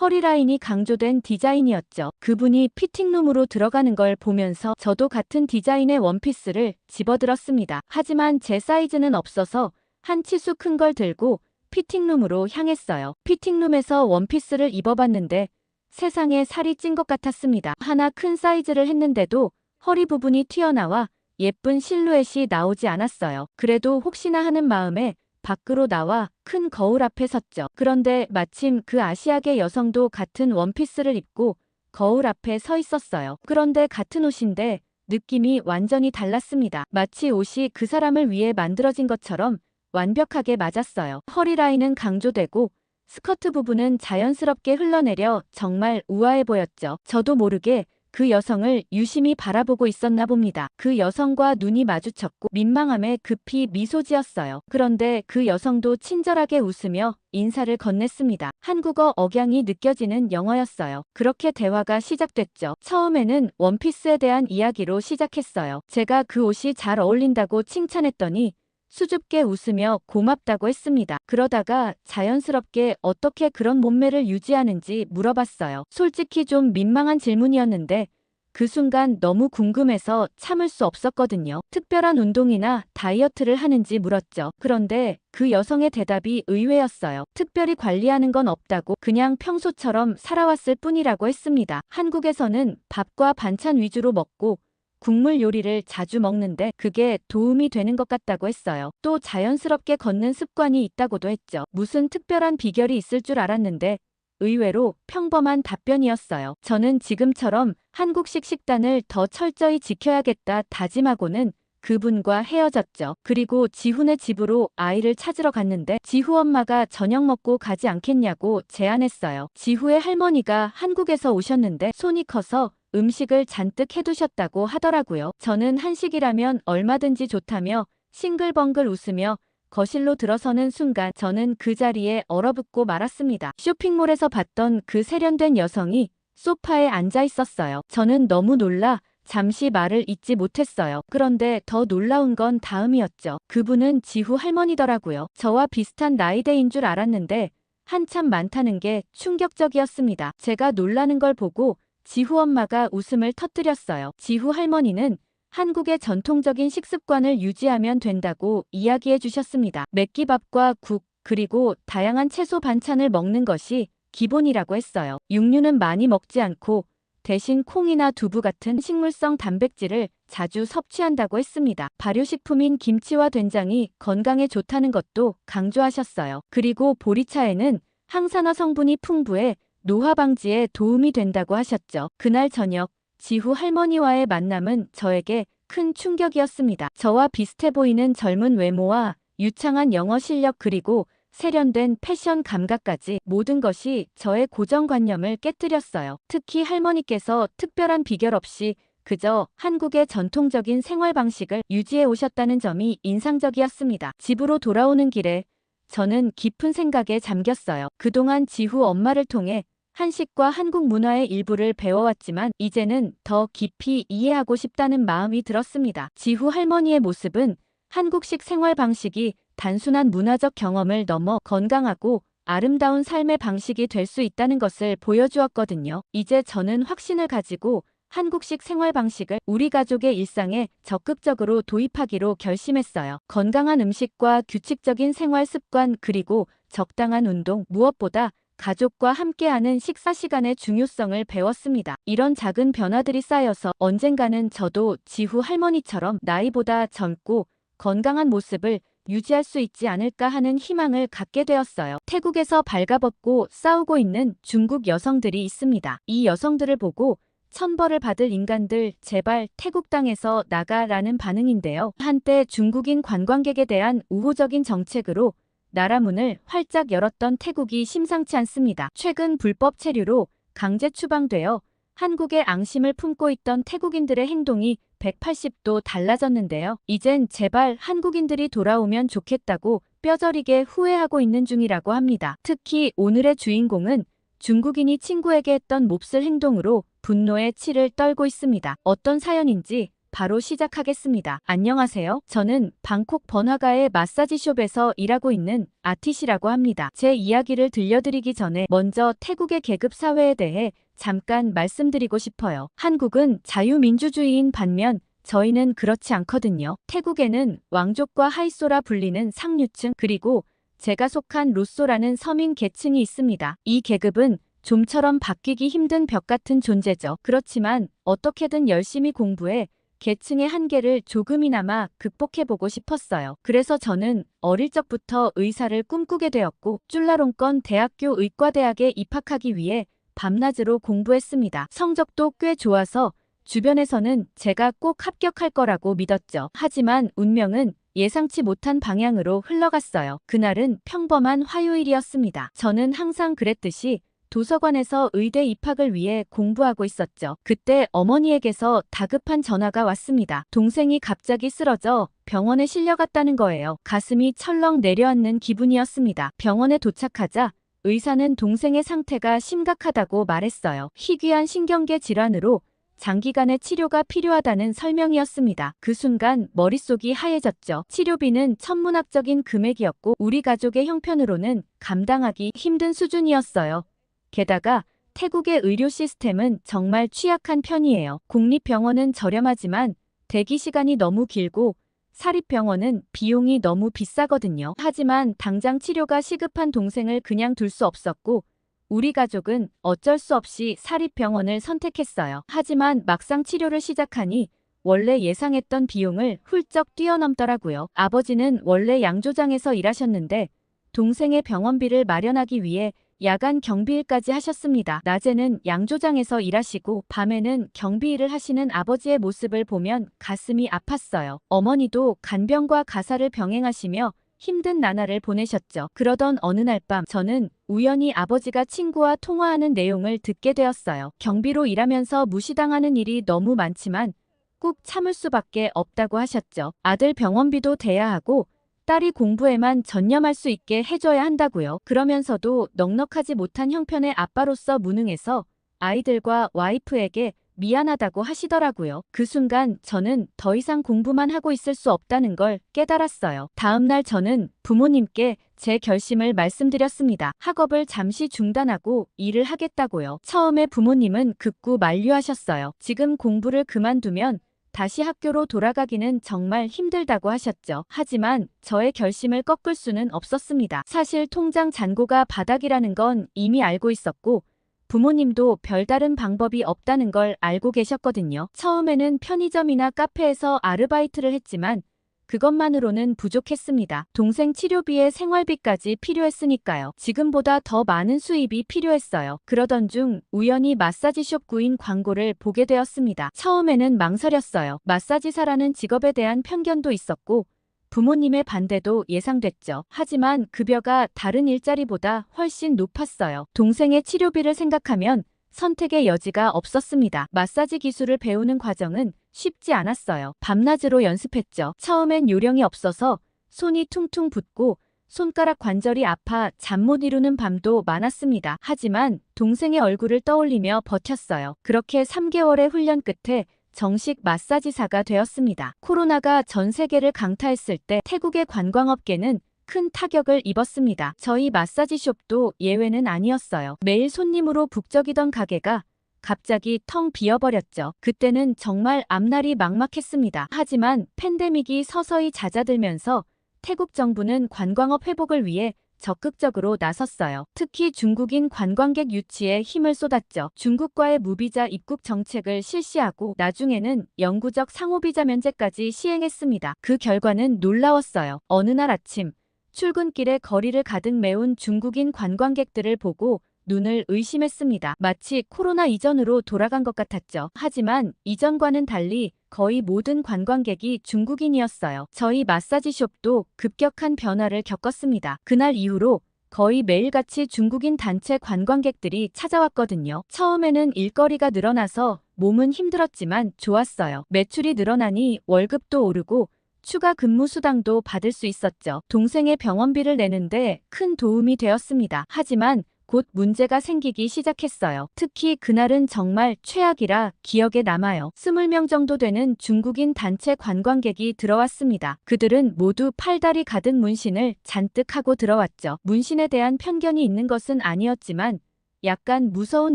허리 라인이 강조된 디자인이었죠. 그분이 피팅룸으로 들어가는 걸 보면서 저도 같은 디자인의 원피스를 집어들었습니다. 하지만 제 사이즈는 없어서 한 치수 큰 걸 들고 피팅룸으로 향했어요. 피팅룸에서 원피스를 입어봤는데 세상에 살이 찐 것 같았습니다. 하나 큰 사이즈를 했는데도 허리 부분이 튀어나와 예쁜 실루엣이 나오지 않았어요. 그래도 혹시나 하는 마음에 밖으로 나와 큰 거울 앞에 섰죠. 그런데 마침 그 아시아계 여성도 같은 원피스를 입고 거울 앞에 서 있었어요. 그런데 같은 옷인데 느낌이 완전히 달랐습니다. 마치 옷이 그 사람을 위해 만들어진 것처럼 완벽하게 맞았어요. 허리 라인은 강조되고 스커트 부분은 자연스럽게 흘러내려 정말 우아해 보였죠. 저도 모르게 그 여성을 유심히 바라보고 있었나 봅니다. 그 여성과 눈이 마주쳤고 민망함에 급히 미소 지었어요. 그런데 그 여성도 친절하게 웃으며 인사를 건넸습니다. 한국어 억양이 느껴지는 영어였어요. 그렇게 대화가 시작됐죠. 처음에는 원피스에 대한 이야기로 시작했어요. 제가 그 옷이 잘 어울린다고 칭찬했더니 수줍게 웃으며 고맙다고 했습니다. 그러다가 자연스럽게 어떻게 그런 몸매를 유지하는지 물어봤어요. 솔직히 좀 민망한 질문이었는데 그 순간 너무 궁금해서 참을 수 없었거든요. 특별한 운동이나 다이어트를 하는지 물었죠. 그런데 그 여성의 대답이 의외였어요. 특별히 관리하는 건 없다고 그냥 평소처럼 살아왔을 뿐이라고 했습니다. 한국에서는 밥과 반찬 위주로 먹고 국물 요리를 자주 먹는데 그게 도움이 되는 것 같다고 했어요. 또 자연스럽게 걷는 습관이 있다고도 했죠. 무슨 특별한 비결이 있을 줄 알았는데 의외로 평범한 답변이었어요. 저는 지금처럼 한국식 식단을 더 철저히 지켜야겠다 다짐하고는 그분과 헤어졌죠. 그리고 지훈의 집으로 아이를 찾으러 갔는데 지후 엄마가 저녁 먹고 가지 않겠냐고 제안했어요. 지후의 할머니가 한국에서 오셨는데 손이 커서 음식을 잔뜩 해두셨다고 하더라고요. 저는 한식이라면 얼마든지 좋다며 싱글벙글 웃으며 거실로 들어서는 순간 저는 그 자리에 얼어붙고 말았습니다. 쇼핑몰에서 봤던 그 세련된 여성이 소파에 앉아 있었어요. 저는 너무 놀라 잠시 말을 잇지 못했어요. 그런데 더 놀라운 건 다음이었죠. 그분은 지후 할머니더라고요. 저와 비슷한 나이대인 줄 알았는데 한참 많다는 게 충격적이었습니다. 제가 놀라는 걸 보고 지후 엄마가 웃음을 터뜨렸어요. 지후 할머니는 한국의 전통적인 식습관을 유지하면 된다고 이야기해 주셨습니다. 맵기밥과 국, 그리고 다양한 채소 반찬을 먹는 것이 기본이라고 했어요. 육류는 많이 먹지 않고 대신 콩이나 두부 같은 식물성 단백질을 자주 섭취한다고 했습니다. 발효식품인 김치와 된장이 건강에 좋다는 것도 강조하셨어요. 그리고 보리차에는 항산화 성분이 풍부해 노화 방지에 도움이 된다고 하셨죠. 그날 저녁 지후 할머니와의 만남은 저에게 큰 충격이었습니다. 저와 비슷해 보이는 젊은 외모와 유창한 영어 실력 그리고 세련된 패션 감각까지 모든 것이 저의 고정관념을 깨뜨렸어요. 특히 할머니께서 특별한 비결 없이 그저 한국의 전통적인 생활 방식을 유지해 오셨다는 점이 인상적이었습니다. 집으로 돌아오는 길에 저는 깊은 생각에 잠겼어요. 그동안 지후 엄마를 통해 한식과 한국 문화의 일부를 배워왔지만 이제는 더 깊이 이해하고 싶다는 마음이 들었습니다. 지후 할머니의 모습은 한국식 생활 방식이 단순한 문화적 경험을 넘어 건강하고 아름다운 삶의 방식이 될 수 있다는 것을 보여주었거든요. 이제 저는 확신을 가지고 한국식 생활 방식을 우리 가족의 일상에 적극적으로 도입하기로 결심했어요. 건강한 음식과 규칙적인 생활 습관 그리고 적당한 운동, 무엇보다 가족과 함께하는 식사 시간의 중요성을 배웠습니다. 이런 작은 변화들이 쌓여서 언젠가는 저도 지후 할머니처럼 나이보다 젊고 건강한 모습을 유지할 수 있지 않을까 하는 희망을 갖게 되었어요. 태국에서 발가벗고 싸우고 있는 중국 여성들이 있습니다. 이 여성들을 보고 천벌을 받을 인간들 제발 태국 땅에서 나가라는 반응인데요. 한때 중국인 관광객에 대한 우호적인 정책으로 나라 문을 활짝 열었던 태국이 심상치 않습니다. 최근 불법 체류로 강제 추방되어 한국의 앙심을 품고 있던 태국인들의 행동이 180도 달라졌는데요. 이젠 제발 한국인들이 돌아오면 좋겠다고 뼈저리게 후회하고 있는 중이라고 합니다. 특히 오늘의 주인공은 중국인이 친구에게 했던 몹쓸 행동으로 분노의 치를 떨고 있습니다. 어떤 사연인지 바로 시작하겠습니다. 안녕하세요. 저는 방콕 번화가의 마사지숍에서 일하고 있는 아티시라고 합니다. 제 이야기를 들려드리기 전에 먼저 태국의 계급 사회에 대해 잠깐 말씀드리고 싶어요. 한국은 자유민주주의인 반면 저희는 그렇지 않거든요. 태국에는 왕족과 하이소라 불리는 상류층 그리고 제가 속한 로쏘라는 서민 계층이 있습니다. 이 계급은 좀처럼 바뀌기 힘든 벽 같은 존재죠. 그렇지만 어떻게든 열심히 공부해 계층의 한계를 조금이나마 극복해보고 싶었어요. 그래서 저는 어릴 적부터 의사를 꿈꾸게 되었고 쭈라롱권 대학교 의과대학에 입학하기 위해 밤낮으로 공부했습니다. 성적도 꽤 좋아서 주변에서는 제가 꼭 합격할 거라고 믿었죠. 하지만 운명은 예상치 못한 방향으로 흘러갔어요. 그날은 평범한 화요일이었습니다. 저는 항상 그랬듯이 도서관에서 의대 입학을 위해 공부하고 있었죠. 그때 어머니에게서 다급한 전화가 왔습니다. 동생이 갑자기 쓰러져 병원에 실려갔다는 거예요. 가슴이 철렁 내려앉는 기분이었습니다. 병원에 도착하자 의사는 동생의 상태가 심각하다고 말했어요. 희귀한 신경계 질환으로 장기간의 치료가 필요하다는 설명이었습니다. 그 순간 머릿속이 하얘졌죠. 치료비는 천문학적인 금액이었고 우리 가족의 형편으로는 감당하기 힘든 수준이었어요. 게다가 태국의 의료 시스템은 정말 취약한 편이에요. 국립병원은 저렴하지만 대기 시간이 너무 길고 사립병원은 비용이 너무 비싸거든요. 하지만 당장 치료가 시급한 동생을 그냥 둘 수 없었고 우리 가족은 어쩔 수 없이 사립병원을 선택했어요. 하지만 막상 치료를 시작하니 원래 예상했던 비용을 훌쩍 뛰어넘더라고요. 아버지는 원래 양조장에서 일하셨는데 동생의 병원비를 마련하기 위해 야간 경비일까지 하셨습니다. 낮에는 양조장에서 일하시고 밤에는 경비일을 하시는 아버지의 모습을 보면 가슴이 아팠어요. 어머니도 간병과 가사를 병행하시며 힘든 나날을 보내셨죠. 그러던 어느 날 밤 저는 우연히 아버지가 친구와 통화하는 내용을 듣게 되었어요. 경비로 일하면서 무시당하는 일이 너무 많지만 꾹 참을 수밖에 없다고 하셨죠. 아들 병원비도 대야 하고 딸이 공부에만 전념할 수 있게 해줘야 한다고요. 그러면서도 넉넉하지 못한 형편의 아빠로서 무능해서 아이들과 와이프에게 미안하다고 하시더라고요. 그 순간 저는 더 이상 공부만 하고 있을 수 없다는 걸 깨달았어요. 다음 날 저는 부모님께 제 결심을 말씀드렸습니다. 학업을 잠시 중단하고 일을 하겠다고요. 처음에 부모님은 극구 만류하셨어요. 지금 공부를 그만두면 다시 학교로 돌아가기는 정말 힘들다고 하셨죠. 하지만 저의 결심을 꺾을 수는 없었습니다. 사실 통장 잔고가 바닥이라는 건 이미 알고 있었고 부모님도 별다른 방법이 없다는 걸 알고 계셨거든요. 처음에는 편의점이나 카페에서 아르바이트를 했지만 그것만으로는 부족했습니다. 동생 치료비에 생활비까지 필요했으니까요. 지금보다 더 많은 수입이 필요했어요. 그러던 중 우연히 마사지숍 구인 광고를 보게 되었습니다. 처음에는 망설였어요. 마사지사라는 직업에 대한 편견도 있었고 부모님의 반대도 예상됐죠. 하지만 급여가 다른 일자리보다 훨씬 높았어요. 동생의 치료비를 생각하면 선택의 여지가 없었습니다. 마사지 기술을 배우는 과정은 쉽지 않았어요. 밤낮으로 연습했죠. 처음엔 요령이 없어서 손이 퉁퉁 붓고 손가락 관절이 아파 잠 못 이루는 밤도 많았습니다. 하지만 동생의 얼굴을 떠올리며 버텼어요. 그렇게 3개월의 훈련 끝에 정식 마사지사가 되었습니다. 코로나가 전 세계를 강타했을 때 태국의 관광업계는 큰 타격을 입었습니다. 저희 마사지숍도 예외는 아니었어요. 매일 손님으로 북적이던 가게가 갑자기 텅 비어버렸죠. 그때는 정말 앞날이 막막했습니다. 하지만 팬데믹이 서서히 잦아들면서 태국 정부는 관광업 회복을 위해 적극적으로 나섰어요. 특히 중국인 관광객 유치에 힘을 쏟았죠. 중국과의 무비자 입국 정책을 실시하고 나중에는 영구적 상호비자 면제까지 시행했습니다. 그 결과는 놀라웠어요. 어느 날 아침 출근길에 거리를 가득 메운 중국인 관광객들을 보고 눈을 의심했습니다. 마치 코로나 이전으로 돌아간 것 같았죠. 하지만 이전과는 달리 거의 모든 관광객이 중국인이었어요. 저희 마사지숍도 급격한 변화를 겪었습니다. 그날 이후로 거의 매일같이 중국인 단체 관광객들이 찾아왔거든요. 처음에는 일거리가 늘어나서 몸은 힘들었지만 좋았어요. 매출이 늘어나니 월급도 오르고 추가 근무 수당도 받을 수 있었죠. 동생의 병원비를 내는데 큰 도움이 되었습니다. 하지만 곧 문제가 생기기 시작했어요. 특히 그날은 정말 최악이라 기억에 남아요. 20명 정도 되는 중국인 단체 관광객이 들어왔습니다. 그들은 모두 팔다리 가득 문신을 잔뜩 하고 들어왔죠. 문신에 대한 편견이 있는 것은 아니었지만 약간 무서운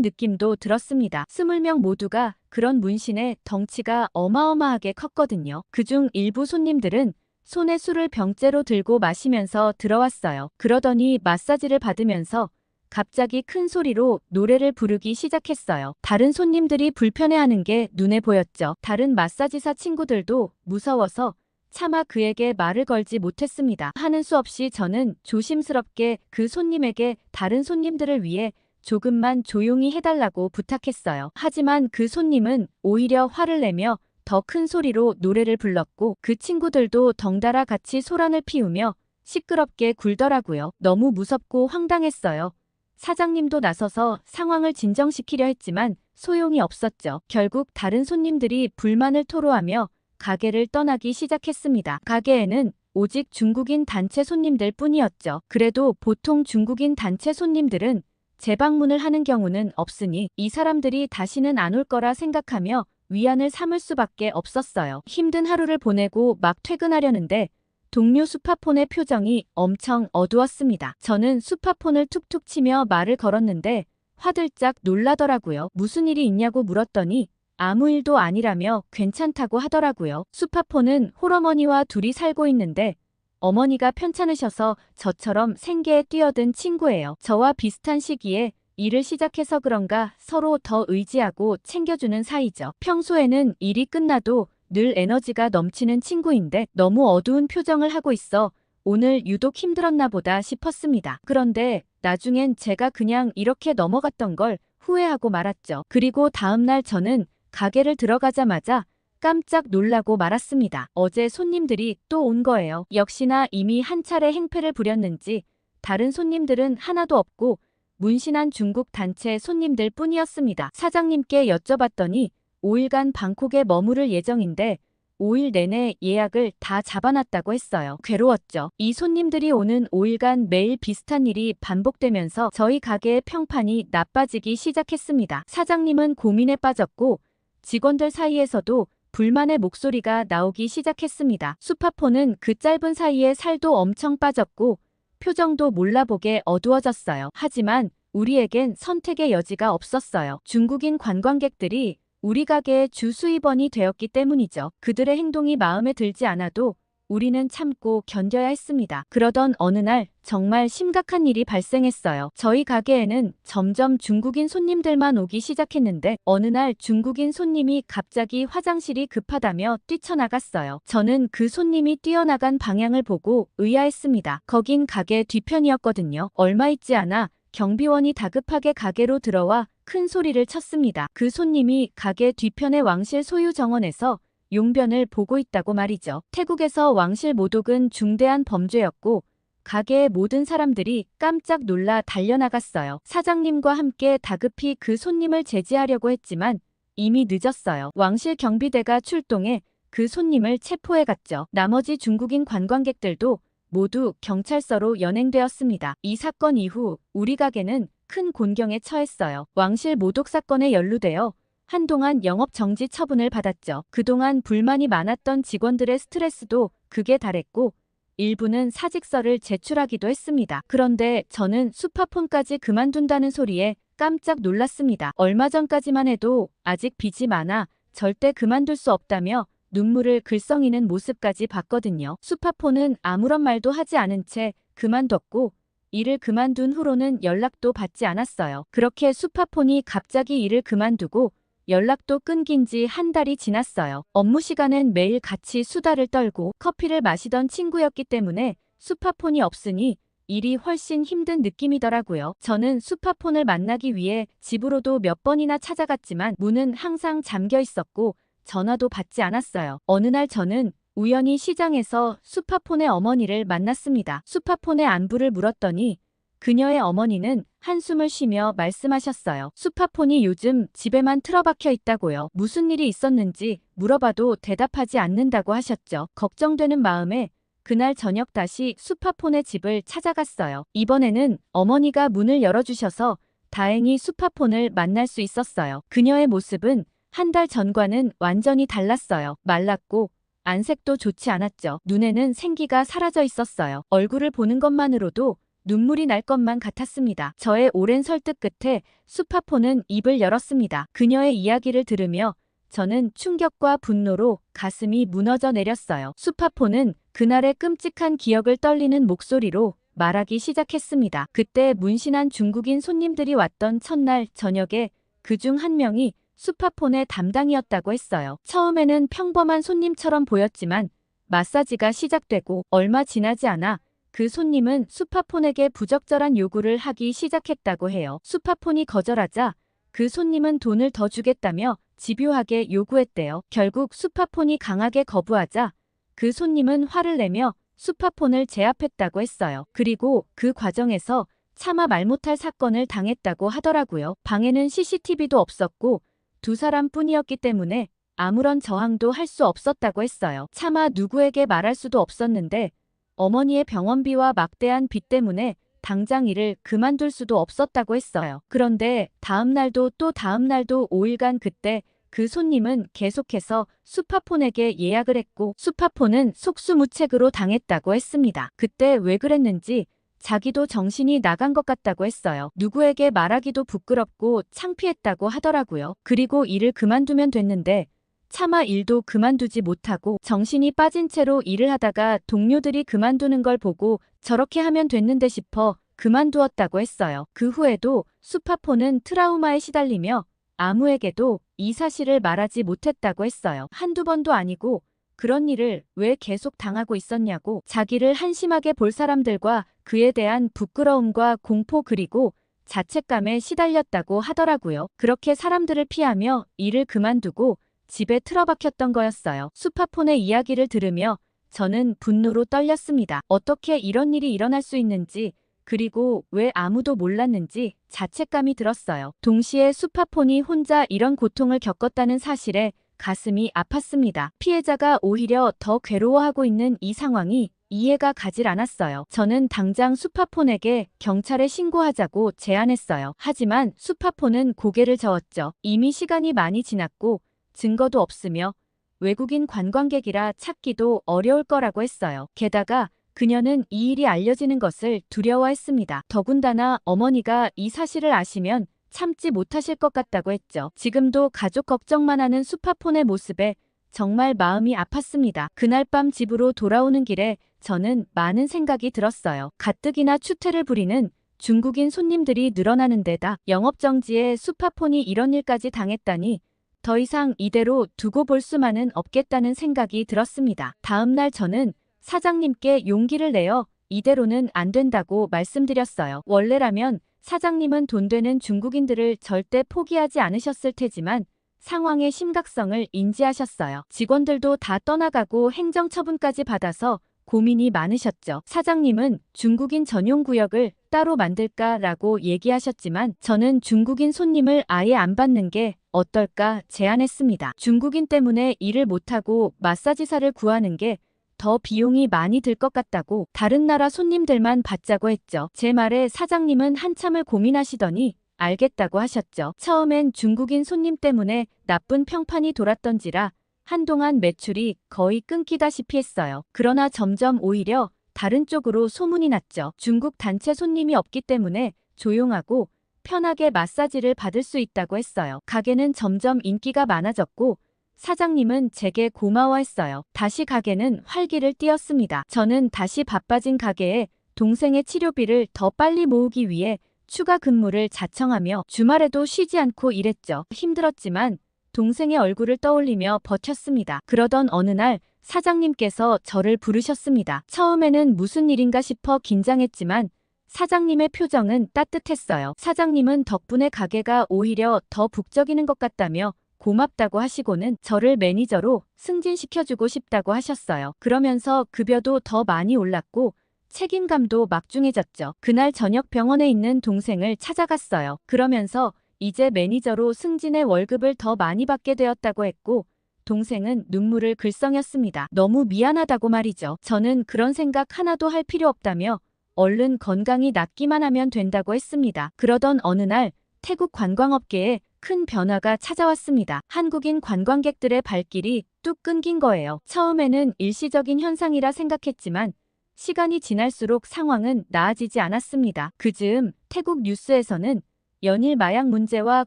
느낌도 들었습니다. 20명 모두가 그런 문신에 덩치가 어마어마하게 컸거든요. 그중 일부 손님들은 손에 술을 병째로 들고 마시면서 들어왔어요. 그러더니 마사지를 받으면서 갑자기 큰 소리로 노래를 부르기 시작했어요. 다른 손님들이 불편해하는 게 눈에 보였죠. 다른 마사지사 친구들도 무서워서 차마 그에게 말을 걸지 못했습니다. 하는 수 없이 저는 조심스럽게 그 손님에게 다른 손님들을 위해 조금만 조용히 해달라고 부탁했어요. 하지만 그 손님은 오히려 화를 내며 더 큰 소리로 노래를 불렀고 그 친구들도 덩달아 같이 소란을 피우며 시끄럽게 굴더라고요. 너무 무섭고 황당했어요. 사장님도 나서서 상황을 진정시키려 했지만 소용이 없었죠. 결국 다른 손님들이 불만을 토로하며 가게를 떠나기 시작했습니다. 가게에는 오직 중국인 단체 손님들 뿐이었죠. 그래도 보통 중국인 단체 손님들은 재방문을 하는 경우는 없으니 이 사람들이 다시는 안 올 거라 생각하며 위안을 삼을 수밖에 없었어요. 힘든 하루를 보내고 막 퇴근하려는데 동료 수파폰의 표정이 엄청 어두웠습니다. 저는 수파폰을 툭툭 치며 말을 걸었는데 화들짝 놀라더라고요. 무슨 일이 있냐고 물었더니 아무 일도 아니라며 괜찮다고 하더라고요. 수파폰은 홀어머니와 둘이 살고 있는데 어머니가 편찮으셔서 저처럼 생계에 뛰어든 친구예요. 저와 비슷한 시기에 일을 시작해서 그런가 서로 더 의지하고 챙겨주는 사이죠. 평소에는 일이 끝나도 늘 에너지가 넘치는 친구인데 너무 어두운 표정을 하고 있어 오늘 유독 힘들었나 보다 싶었습니다. 그런데 나중엔 제가 그냥 이렇게 넘어갔던 걸 후회하고 말았죠. 그리고 다음날 저는 가게를 들어가자마자 깜짝 놀라고 말았습니다. 어제 손님들이 또 온 거예요. 역시나 이미 한 차례 행패를 부렸는지 다른 손님들은 하나도 없고 문신한 중국 단체 손님들 뿐이었습니다. 사장님께 여쭤봤더니 5일간 방콕에 머무를 예정인데 5일 내내 예약을 다 잡아놨다고 했어요. 괴로웠죠. 이 손님들이 오는 5일간 매일 비슷한 일이 반복되면서 저희 가게의 평판이 나빠지기 시작했습니다. 사장님은 고민에 빠졌고 직원들 사이에서도 불만의 목소리가 나오기 시작했습니다. 수파폰은 그 짧은 사이에 살도 엄청 빠졌고 표정도 몰라보게 어두워졌어요. 하지만 우리에겐 선택의 여지가 없었어요. 중국인 관광객들이 우리 가게의 주 수입원이 되었기 때문이죠. 그들의 행동이 마음에 들지 않아도 우리는 참고 견뎌야 했습니다. 그러던 어느 날 정말 심각한 일이 발생했어요. 저희 가게에는 점점 중국인 손님들만 오기 시작했는데 어느 날 중국인 손님이 갑자기 화장실이 급하다며 뛰쳐나갔어요. 저는 그 손님이 뛰어나간 방향을 보고 의아했습니다. 거긴 가게 뒤편이었거든요. 얼마 있지 않아 경비원이 다급하게 가게로 들어와 큰 소리를 쳤습니다. 그 손님이 가게 뒤편의 왕실 소유 정원에서 용변을 보고 있다고 말이죠. 태국에서 왕실 모독은 중대한 범죄였고 가게의 모든 사람들이 깜짝 놀라 달려나갔어요. 사장님과 함께 다급히 그 손님을 제지하려고 했지만 이미 늦었어요. 왕실 경비대가 출동해 그 손님을 체포해갔죠. 나머지 중국인 관광객들도 모두 경찰서로 연행되었습니다. 이 사건 이후 우리 가게는 큰 곤경에 처했어요. 왕실 모독 사건에 연루되어 한동안 영업 정지 처분을 받았죠. 그동안 불만이 많았던 직원들의 스트레스도 극에 달했고 일부는 사직서를 제출하기도 했습니다. 그런데 저는 수파폰까지 그만둔다는 소리에 깜짝 놀랐습니다. 얼마 전까지만 해도 아직 빚이 많아 절대 그만둘 수 없다며 눈물을 글썽이는 모습까지 봤거든요. 수파폰은 아무런 말도 하지 않은 채 그만뒀고 일을 그만둔 후로는 연락도 받지 않았어요. 그렇게 수파폰이 갑자기 일을 그만두고 연락도 끊긴 지 한 달이 지났어요. 업무 시간엔 매일 같이 수다를 떨고 커피를 마시던 친구였기 때문에 수파폰이 없으니 일이 훨씬 힘든 느낌이더라고요. 저는 수파폰을 만나기 위해 집으로도 몇 번이나 찾아갔지만 문은 항상 잠겨 있었고 전화도 받지 않았어요. 어느 날 저는 우연히 시장에서 수파폰의 어머니를 만났습니다. 수파폰의 안부를 물었더니 그녀의 어머니는 한숨을 쉬며 말씀하셨어요. 수파폰이 요즘 집에만 틀어박혀 있다고요. 무슨 일이 있었는지 물어봐도 대답하지 않는다고 하셨죠. 걱정되는 마음에 그날 저녁 다시 수파폰의 집을 찾아갔어요. 이번에는 어머니가 문을 열어주셔서 다행히 수파폰을 만날 수 있었어요. 그녀의 모습은 한 달 전과는 완전히 달랐어요. 말랐고 안색도 좋지 않았죠. 눈에는 생기가 사라져 있었어요. 얼굴을 보는 것만으로도 눈물이 날 것만 같았습니다. 저의 오랜 설득 끝에 수파폰은 입을 열었습니다. 그녀의 이야기를 들으며 저는 충격과 분노로 가슴이 무너져 내렸어요. 수파폰은 그날의 끔찍한 기억을 떨리는 목소리로 말하기 시작했습니다. 그때 문신한 중국인 손님들이 왔던 첫날 저녁에 그중 한 명이 수파폰의 담당이었다고 했어요. 처음에는 평범한 손님처럼 보였지만 마사지가 시작되고 얼마 지나지 않아 그 손님은 수파폰에게 부적절한 요구를 하기 시작했다고 해요. 수파폰이 거절하자 그 손님은 돈을 더 주겠다며 집요하게 요구했대요. 결국 수파폰이 강하게 거부하자 그 손님은 화를 내며 수파폰을 제압했다고 했어요. 그리고 그 과정에서 차마 말 못할 사건을 당했다고 하더라고요. 방에는 CCTV도 없었고 두 사람뿐이었기 때문에 아무런 저항도 할 수 없었다고 했어요. 차마 누구에게 말할 수도 없었는데 어머니의 병원비와 막대한 빚 때문에 당장 일을 그만둘 수도 없었다고 했어요. 그런데 다음 날도 또 다음 날도 5일간 그때 그 손님은 계속해서 수파폰에게 예약을 했고 수파폰은 속수무책으로 당했다고 했습니다. 그때 왜 그랬는지 자기도 정신이 나간 것 같다고 했어요. 누구에게 말하기도 부끄럽고 창피했다고 하더라고요. 그리고 일을 그만두면 됐는데 차마 일도 그만두지 못하고 정신이 빠진 채로 일을 하다가 동료들이 그만두는 걸 보고 저렇게 하면 됐는데 싶어 그만두었다고 했어요. 그 후에도 수파폰은 트라우마에 시달리며 아무에게도 이 사실을 말하지 못했다고 했어요. 한두 번도 아니고 그런 일을 왜 계속 당하고 있었냐고 자기를 한심하게 볼 사람들과 그에 대한 부끄러움과 공포 그리고 자책감에 시달렸다고 하더라고요. 그렇게 사람들을 피하며 일을 그만두고 집에 틀어박혔던 거였어요. 수파폰의 이야기를 들으며 저는 분노로 떨렸습니다. 어떻게 이런 일이 일어날 수 있는지 그리고 왜 아무도 몰랐는지 자책감이 들었어요. 동시에 수파폰이 혼자 이런 고통을 겪었다는 사실에 가슴이 아팠습니다. 피해자가 오히려 더 괴로워하고 있는 이 상황이 이해가 가질 않았어요. 저는 당장 수파폰에게 경찰에 신고하자고 제안했어요. 하지만 수파폰은 고개를 저었죠. 이미 시간이 많이 지났고 증거도 없으며 외국인 관광객이라 찾기도 어려울 거라고 했어요. 게다가 그녀는 이 일이 알려지는 것을 두려워했습니다. 더군다나 어머니가 이 사실을 아시면 참지 못하실 것 같다고 했죠. 지금도 가족 걱정만 하는 수파폰의 모습에 정말 마음이 아팠습니다. 그날 밤 집으로 돌아오는 길에 저는 많은 생각이 들었어요. 가뜩이나 추태를 부리는 중국인 손님들이 늘어나는 데다 영업정지에 수파폰이 이런 일까지 당했다니 더 이상 이대로 두고 볼 수만은 없겠다는 생각이 들었습니다. 다음 날 저는 사장님께 용기를 내어 이대로는 안 된다고 말씀드렸어요. 원래라면 사장님은 돈 되는 중국인들을 절대 포기하지 않으셨을 테지만 상황의 심각성을 인지하셨어요. 직원들도 다 떠나가고 행정처분까지 받아서 고민이 많으셨죠. 사장님은 중국인 전용 구역을 따로 만들까라고 얘기하셨지만 저는 중국인 손님을 아예 안 받는 게 어떨까 제안했습니다. 중국인 때문에 일을 못하고 마사지사를 구하는 게 더 비용이 많이 들 것 같다고 다른 나라 손님들만 받자고 했죠. 제 말에 사장님은 한참을 고민하시더니 알겠다고 하셨죠. 처음엔 중국인 손님 때문에 나쁜 평판이 돌았던지라 한동안 매출이 거의 끊기다시피 했어요. 그러나 점점 오히려 다른 쪽으로 소문이 났죠. 중국 단체 손님이 없기 때문에 조용하고 편하게 마사지를 받을 수 있다고 했어요. 가게는 점점 인기가 많아졌고 사장님은 제게 고마워했어요. 다시 가게는 활기를 띠었습니다. 저는 다시 바빠진 가게에 동생의 치료비를 더 빨리 모으기 위해 추가 근무를 자청하며 주말에도 쉬지 않고 일했죠. 힘들었지만 동생의 얼굴을 떠올리며 버텼습니다. 그러던 어느 날 사장님께서 저를 부르셨습니다. 처음에는 무슨 일인가 싶어 긴장했지만 사장님의 표정은 따뜻했어요. 사장님은 덕분에 가게가 오히려 더 북적이는 것 같다며 고맙다고 하시고는 저를 매니저로 승진시켜주고 싶다고 하셨어요. 그러면서 급여도 더 많이 올랐고 책임감도 막중해졌죠. 그날 저녁 병원에 있는 동생을 찾아갔어요. 그러면서 이제 매니저로 승진해 월급을 더 많이 받게 되었다고 했고 동생은 눈물을 글썽였습니다. 너무 미안하다고 말이죠. 저는 그런 생각 하나도 할 필요 없다며 얼른 건강히 낫기만 하면 된다고 했습니다. 그러던 어느 날 태국 관광업계에 큰 변화가 찾아왔습니다. 한국인 관광객들의 발길이 뚝 끊긴 거예요. 처음에는 일시적인 현상이라 생각했지만 시간이 지날수록 상황은 나아지지 않았습니다. 그즈음 태국 뉴스에서는 연일 마약 문제와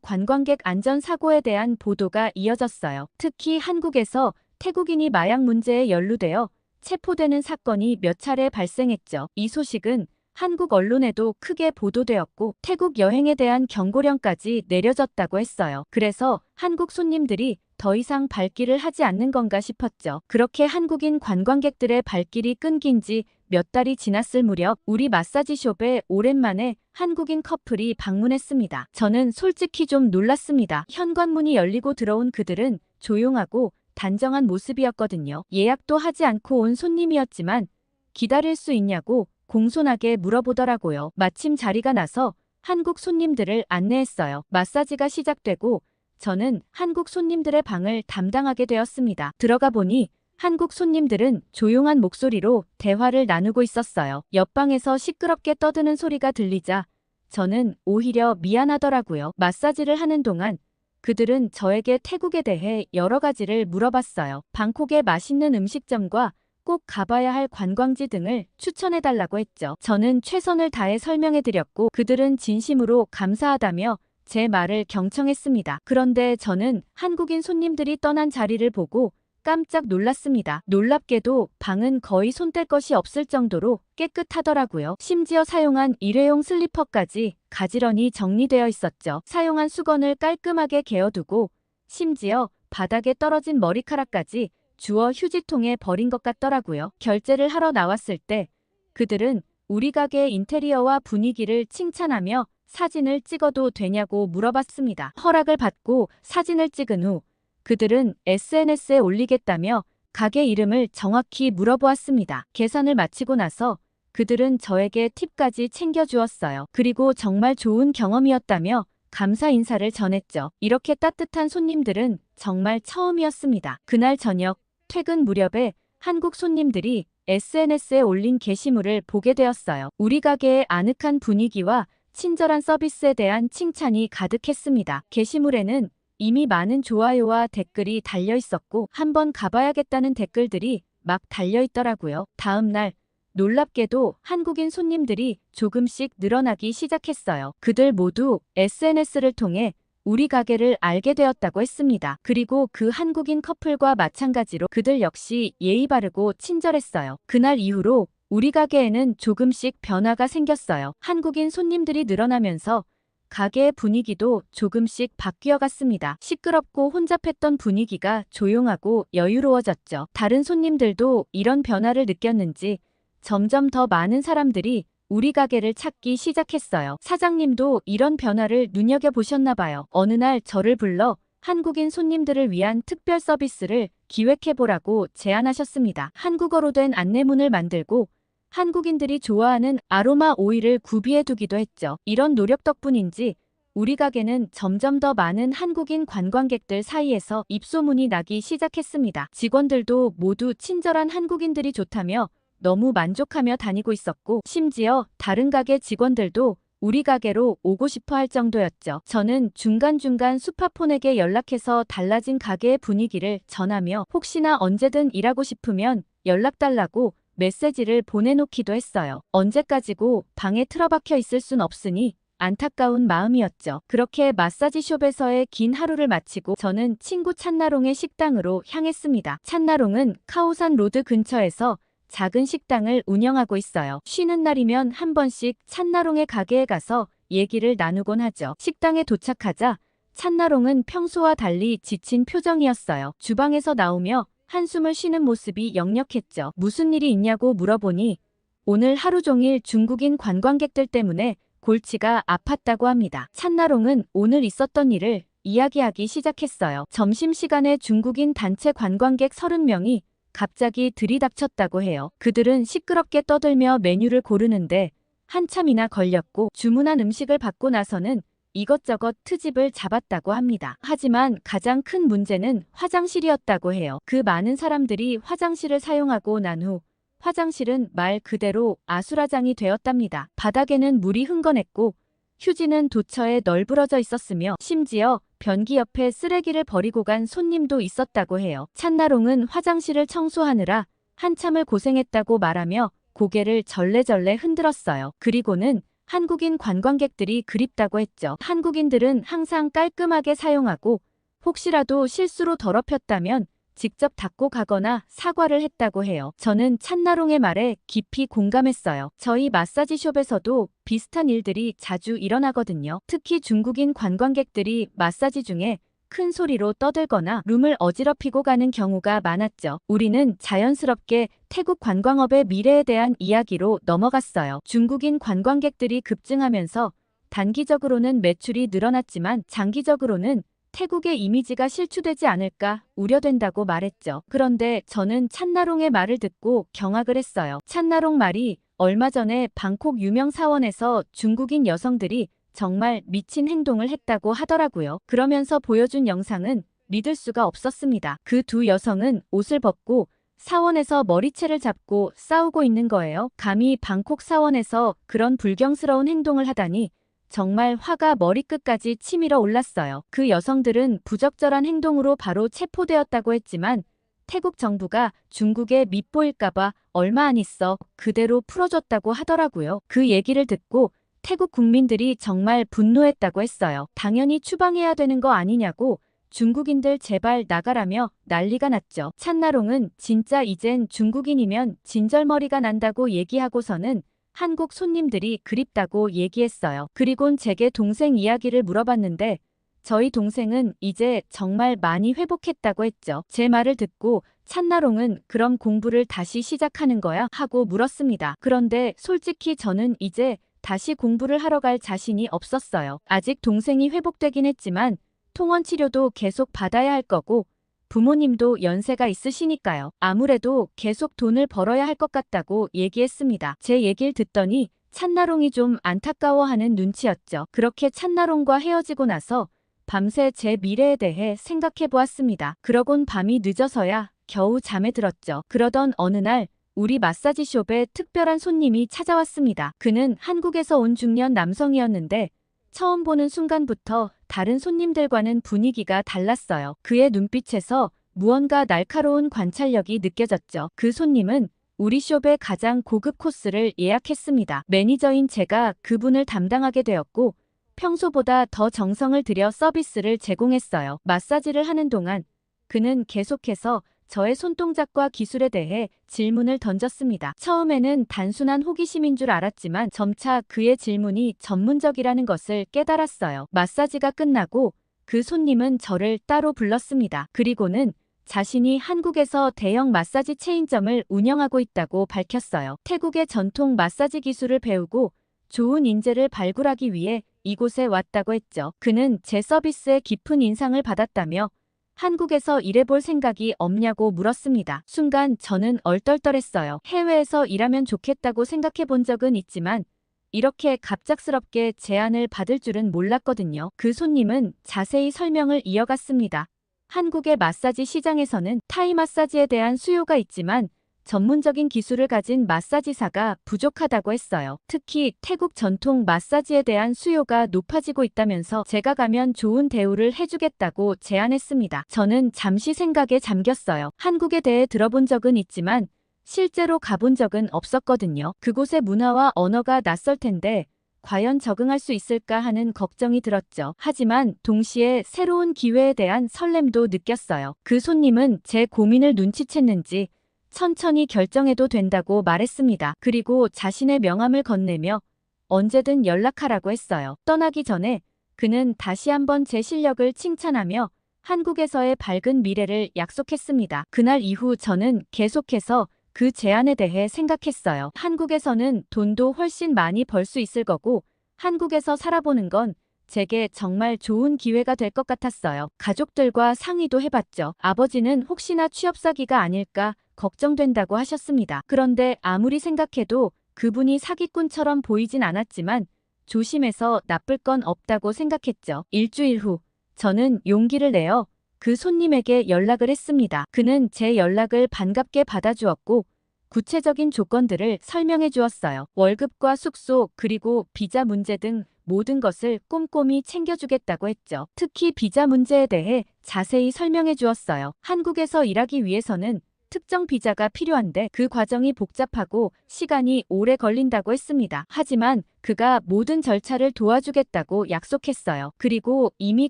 관광객 안전사고에 대한 보도가 이어졌어요. 특히 한국에서 태국인이 마약 문제에 연루되어 체포되는 사건이 몇 차례 발생했죠. 이 소식은 한국 언론에도 크게 보도되었고 태국 여행에 대한 경고령까지 내려졌다고 했어요. 그래서 한국 손님들이 더 이상 발길을 하지 않는 건가 싶었죠. 그렇게 한국인 관광객들의 발길이 끊긴 지 몇 달이 지났을 무렵 우리 마사지숍에 오랜만에 한국인 커플이 방문했습니다. 저는 솔직히 좀 놀랐습니다. 현관문이 열리고 들어온 그들은 조용하고 단정한 모습이었거든요. 예약도 하지 않고 온 손님이었지만 기다릴 수 있냐고 공손하게 물어보더라고요. 마침 자리가 나서 한국 손님들을 안내했어요. 마사지가 시작되고 저는 한국 손님들의 방을 담당하게 되었습니다. 들어가 보니 한국 손님들은 조용한 목소리로 대화를 나누고 있었어요. 옆방에서 시끄럽게 떠드는 소리가 들리자 저는 오히려 미안하더라고요. 마사지를 하는 동안 그들은 저에게 태국에 대해 여러 가지를 물어봤어요. 방콕의 맛있는 음식점과 꼭 가봐야 할 관광지 등을 추천해달라고 했죠. 저는 최선을 다해 설명해드렸고 그들은 진심으로 감사하다며 제 말을 경청했습니다. 그런데 저는 한국인 손님들이 떠난 자리를 보고 깜짝 놀랐습니다. 놀랍게도 방은 거의 손댈 것이 없을 정도로 깨끗하더라고요. 심지어 사용한 일회용 슬리퍼까지 가지런히 정리되어 있었죠. 사용한 수건을 깔끔하게 개어두고 심지어 바닥에 떨어진 머리카락까지 주워 휴지통에 버린 것 같더라고요. 결제를 하러 나왔을 때 그들은 우리 가게의 인테리어와 분위기를 칭찬하며 사진을 찍어도 되냐고 물어봤습니다. 허락을 받고 사진을 찍은 후 그들은 SNS에 올리겠다며 가게 이름을 정확히 물어보았습니다. 계산을 마치고 나서 그들은 저에게 팁까지 챙겨주었어요. 그리고 정말 좋은 경험이었다며 감사 인사를 전했죠. 이렇게 따뜻한 손님들은 정말 처음이었습니다. 그날 저녁 퇴근 무렵에 한국 손님들이 SNS에 올린 게시물을 보게 되었어요. 우리 가게의 아늑한 분위기와 친절한 서비스에 대한 칭찬이 가득했습니다. 게시물에는 이미 많은 좋아요와 댓글이 달려 있었고 한번 가봐야겠다는 댓글들이 막 달려 있더라고요. 다음 날 놀랍게도 한국인 손님들이 조금씩 늘어나기 시작했어요. 그들 모두 SNS를 통해 우리 가게를 알게 되었다고 했습니다. 그리고 그 한국인 커플과 마찬가지로 그들 역시 예의 바르고 친절했어요. 그날 이후로 우리 가게에는 조금씩 변화가 생겼어요. 한국인 손님들이 늘어나면서 가게의 분위기도 조금씩 바뀌어 갔습니다. 시끄럽고 혼잡했던 분위기가 조용하고 여유로워졌죠. 다른 손님들도 이런 변화를 느꼈는지 점점 더 많은 사람들이 우리 가게를 찾기 시작했어요. 사장님도 이런 변화를 눈여겨보셨나 봐요. 어느 날 저를 불러 한국인 손님들을 위한 특별 서비스를 기획해보라고 제안하셨습니다. 한국어로 된 안내문을 만들고 한국인들이 좋아하는 아로마 오일을 구비해두기도 했죠. 이런 노력 덕분인지 우리 가게는 점점 더 많은 한국인 관광객들 사이에서 입소문이 나기 시작했습니다. 직원들도 모두 친절한 한국인들이 좋다며 너무 만족하며 다니고 있었고, 심지어 다른 가게 직원들도 우리 가게로 오고 싶어 할 정도였죠. 저는 중간중간 수파폰에게 연락해서 달라진 가게의 분위기를 전하며 혹시나 언제든 일하고 싶으면 연락달라고 메시지를 보내놓기도 했어요. 언제까지고 방에 틀어박혀 있을 순 없으니 안타까운 마음이었죠. 그렇게 마사지숍에서의 긴 하루를 마치고 저는 친구 찬나롱의 식당으로 향했습니다. 찬나롱은 카오산 로드 근처에서 작은 식당을 운영하고 있어요. 쉬는 날이면 한 번씩 찬나롱의 가게에 가서 얘기를 나누곤 하죠. 식당에 도착하자 찬나롱은 평소와 달리 지친 표정이었어요. 주방에서 나오며 한숨을 쉬는 모습이 역력했죠. 무슨 일이 있냐고 물어보니 오늘 하루 종일 중국인 관광객들 때문에 골치가 아팠다고 합니다. 찬나롱은 오늘 있었던 일을 이야기하기 시작했어요. 점심시간에 중국인 단체 관광객 30명이 갑자기 들이닥쳤다고 해요. 그들은 시끄럽게 떠들며 메뉴를 고르는데 한참이나 걸렸고 주문한 음식을 받고 나서는 이것저것 트집을 잡았다고 합니다. 하지만 가장 큰 문제는 화장실이었다고 해요. 그 많은 사람들이 화장실을 사용하고 난 후 화장실은 말 그대로 아수라장이 되었답니다. 바닥에는 물이 흥건했고 휴지는 도처에 널브러져 있었으며 심지어 변기 옆에 쓰레기를 버리고 간 손님도 있었다고 해요. 찬나롱은 화장실을 청소하느라 한참을 고생했다고 말하며 고개를 절레절레 흔들었어요. 그리고는 한국인 관광객들이 그립다고 했죠. 한국인들은 항상 깔끔하게 사용하고 혹시라도 실수로 더럽혔다면 직접 닦고 가거나 사과를 했다고 해요. 저는 찬나롱의 말에 깊이 공감했어요. 저희 마사지숍에서도 비슷한 일들이 자주 일어나거든요. 특히 중국인 관광객들이 마사지 중에 큰 소리로 떠들거나 룸을 어지럽히고 가는 경우가 많았죠. 우리는 자연스럽게 태국 관광업의 미래에 대한 이야기로 넘어갔어요. 중국인 관광객들이 급증하면서 단기적으로는 매출이 늘어났지만 장기적으로는 태국의 이미지가 실추되지 않을까 우려된다고 말했죠. 그런데 저는 찬나롱의 말을 듣고 경악을 했어요. 찬나롱 말이 얼마 전에 방콕 유명 사원에서 중국인 여성들이 정말 미친 행동을 했다고 하더라고요. 그러면서 보여준 영상은 믿을 수가 없었습니다. 그 두 여성은 옷을 벗고 사원에서 머리채를 잡고 싸우고 있는 거예요. 감히 방콕 사원에서 그런 불경스러운 행동을 하다니 정말 화가 머리끝까지 치밀어 올랐어요. 그 여성들은 부적절한 행동으로 바로 체포되었다고 했지만 태국 정부가 중국에 밉보일까봐 얼마 안 있어 그대로 풀어줬다고 하더라고요. 그 얘기를 듣고 태국 국민들이 정말 분노했다고 했어요. 당연히 추방해야 되는 거 아니냐고 중국인들 제발 나가라며 난리가 났죠. 찬나롱은 진짜 이젠 중국인이면 진절머리가 난다고 얘기하고서는 한국 손님들이 그립다고 얘기했어요. 그리곤 제게 동생 이야기를 물어봤는데 저희 동생은 이제 정말 많이 회복했다고 했죠. 제 말을 듣고 찬나롱은 그럼 공부를 다시 시작하는 거야? 하고 물었습니다. 그런데 솔직히 저는 이제 다시 공부를 하러 갈 자신이 없었어요. 아직 동생이 회복되긴 했지만 통원 치료도 계속 받아야 할 거고 부모님도 연세가 있으시니까요. 아무래도 계속 돈을 벌어야 할 것 같다고 얘기했습니다. 제 얘기를 듣더니 찬나롱이 좀 안타까워하는 눈치였죠. 그렇게 찬나롱과 헤어지고 나서 밤새 제 미래에 대해 생각해 보았습니다. 그러곤 밤이 늦어서야 겨우 잠에 들었죠. 그러던 어느 날 우리 마사지숍에 특별한 손님이 찾아왔습니다. 그는 한국에서 온 중년 남성이었는데 처음 보는 순간부터 다른 손님들과는 분위기가 달랐어요. 그의 눈빛에서 무언가 날카로운 관찰력이 느껴졌죠. 그 손님은 우리 숍의 가장 고급 코스를 예약했습니다. 매니저인 제가 그분을 담당하게 되었고 평소보다 더 정성을 들여 서비스를 제공했어요. 마사지를 하는 동안 그는 계속해서 저의 손동작과 기술에 대해 질문을 던졌습니다. 처음에는 단순한 호기심인 줄 알았지만 점차 그의 질문이 전문적이라는 것을 깨달았어요. 마사지가 끝나고 그 손님은 저를 따로 불렀습니다. 그리고는 자신이 한국에서 대형 마사지 체인점을 운영하고 있다고 밝혔어요. 태국의 전통 마사지 기술을 배우고 좋은 인재를 발굴하기 위해 이곳에 왔다고 했죠. 그는 제 서비스에 깊은 인상을 받았다며 한국에서 일해볼 생각이 없냐고 물었습니다. 순간 저는 얼떨떨했어요. 해외에서 일하면 좋겠다고 생각해 본 적은 있지만 이렇게 갑작스럽게 제안을 받을 줄은 몰랐거든요. 그 손님은 자세히 설명을 이어갔습니다. 한국의 마사지 시장에서는 타이 마사지에 대한 수요가 있지만 전문적인 기술을 가진 마사지사가 부족하다고 했어요. 특히 태국 전통 마사지에 대한 수요가 높아지고 있다면서 제가 가면 좋은 대우를 해주겠다고 제안했습니다. 저는 잠시 생각에 잠겼어요. 한국에 대해 들어본 적은 있지만 실제로 가본 적은 없었거든요. 그곳의 문화와 언어가 낯설 텐데 과연 적응할 수 있을까 하는 걱정이 들었죠. 하지만 동시에 새로운 기회에 대한 설렘도 느꼈어요. 그 손님은 제 고민을 눈치챘는지 천천히 결정해도 된다고 말했습니다. 그리고 자신의 명함을 건네며 언제든 연락하라고 했어요. 떠나기 전에 그는 다시 한번 제 실력을 칭찬하며 한국에서의 밝은 미래를 약속했습니다. 그날 이후 저는 계속해서 그 제안에 대해 생각했어요. 한국에서는 돈도 훨씬 많이 벌 수 있을 거고 한국에서 살아보는 건 제게 정말 좋은 기회가 될 것 같았어요. 가족들과 상의도 해봤죠. 아버지는 혹시나 취업 사기가 아닐까 걱정된다고 하셨습니다. 그런데 아무리 생각해도 그분이 사기꾼처럼 보이진 않았지만 조심해서 나쁠 건 없다고 생각했죠. 일주일 후 저는 용기를 내어 그 손님에게 연락을 했습니다. 그는 제 연락을 반갑게 받아주었고 구체적인 조건들을 설명해 주었어요. 월급과 숙소 그리고 비자 문제 등 모든 것을 꼼꼼히 챙겨주겠다고 했죠. 특히 비자 문제에 대해 자세히 설명해 주었어요. 한국에서 일하기 위해서는 특정 비자가 필요한데 그 과정이 복잡하고 시간이 오래 걸린다고 했습니다. 하지만 그가 모든 절차를 도와주겠다고 약속했어요. 그리고 이미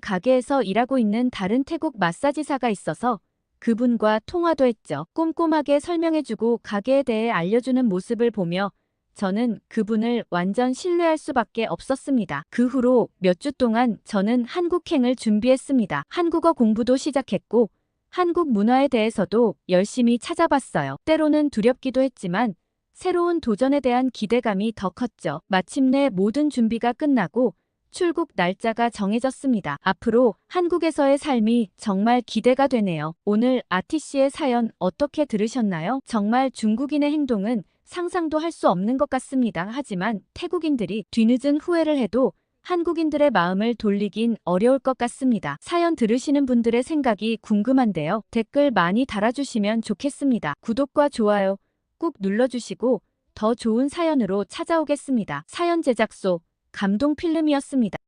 가게에서 일하고 있는 다른 태국 마사지사가 있어서 그분과 통화도 했죠. 꼼꼼하게 설명해주고 가게에 대해 알려주는 모습을 보며 저는 그분을 완전 신뢰할 수밖에 없었습니다. 그 후로 몇 주 동안 저는 한국행을 준비했습니다. 한국어 공부도 시작했고 한국 문화에 대해서도 열심히 찾아봤어요. 때로는 두렵기도 했지만 새로운 도전에 대한 기대감이 더 컸죠. 마침내 모든 준비가 끝나고 출국 날짜가 정해졌습니다. 앞으로 한국에서의 삶이 정말 기대가 되네요. 오늘 아티 씨의 사연 어떻게 들으셨나요? 정말 중국인의 행동은 상상도 할 수 없는 것 같습니다. 하지만 태국인들이 뒤늦은 후회를 해도 한국인들의 마음을 돌리긴 어려울 것 같습니다. 사연 들으시는 분들의 생각이 궁금한데요. 댓글 많이 달아주시면 좋겠습니다. 구독과 좋아요 꾹 눌러주시고 더 좋은 사연으로 찾아오겠습니다. 사연 제작소 감동필름이었습니다.